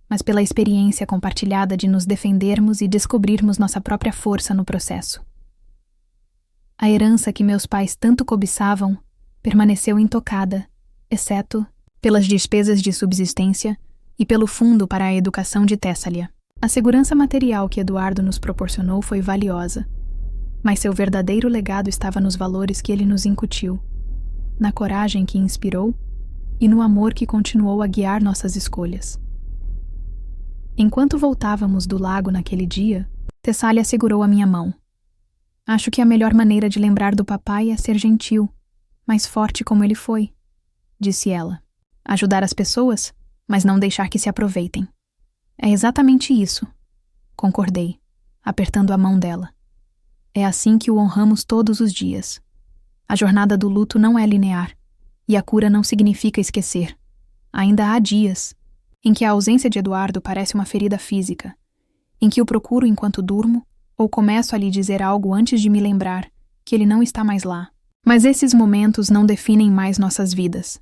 mas pela experiência compartilhada de nos defendermos e descobrirmos nossa própria força no processo. A herança que meus pais tanto cobiçavam permaneceu intocada, exceto pelas despesas de subsistência e pelo fundo para a educação de Tessalia. A segurança material que Eduardo nos proporcionou foi valiosa, mas seu verdadeiro legado estava nos valores que ele nos incutiu, na coragem que inspirou e no amor que continuou a guiar nossas escolhas. Enquanto voltávamos do lago naquele dia, Tessalia segurou a minha mão. Acho que a melhor maneira de lembrar do papai é ser gentil, mas forte como ele foi, disse ela. Ajudar as pessoas, mas não deixar que se aproveitem. É exatamente isso, concordei, apertando a mão dela. É assim que o honramos todos os dias. A jornada do luto não é linear, e a cura não significa esquecer. Ainda há dias em que a ausência de Eduardo parece uma ferida física, em que o procuro enquanto durmo, ou começo a lhe dizer algo antes de me lembrar que ele não está mais lá. Mas esses momentos não definem mais nossas vidas.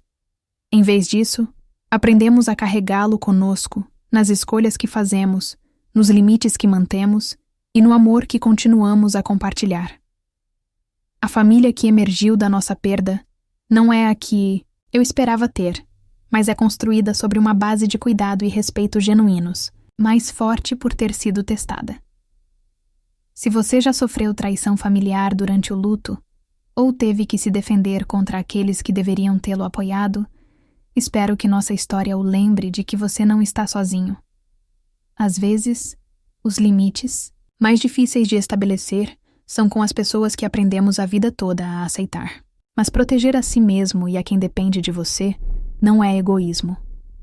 Em vez disso, aprendemos a carregá-lo conosco, nas escolhas que fazemos, nos limites que mantemos e no amor que continuamos a compartilhar. A família que emergiu da nossa perda não é a que eu esperava ter, mas é construída sobre uma base de cuidado e respeito genuínos, mais forte por ter sido testada. Se você já sofreu traição familiar durante o luto, ou teve que se defender contra aqueles que deveriam tê-lo apoiado, espero que nossa história o lembre de que você não está sozinho. Às vezes, os limites mais difíceis de estabelecer são com as pessoas que aprendemos a vida toda a aceitar. Mas proteger a si mesmo e a quem depende de você não é egoísmo,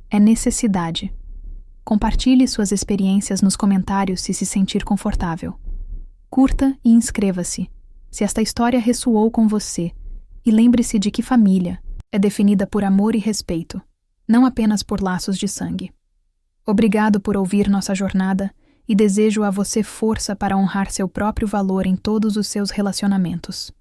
é necessidade. Compartilhe suas experiências nos comentários se sentir confortável. Curta e inscreva-se, se esta história ressoou com você, e lembre-se de que família é definida por amor e respeito, não apenas por laços de sangue. Obrigado por ouvir nossa jornada e desejo a você força para honrar seu próprio valor em todos os seus relacionamentos.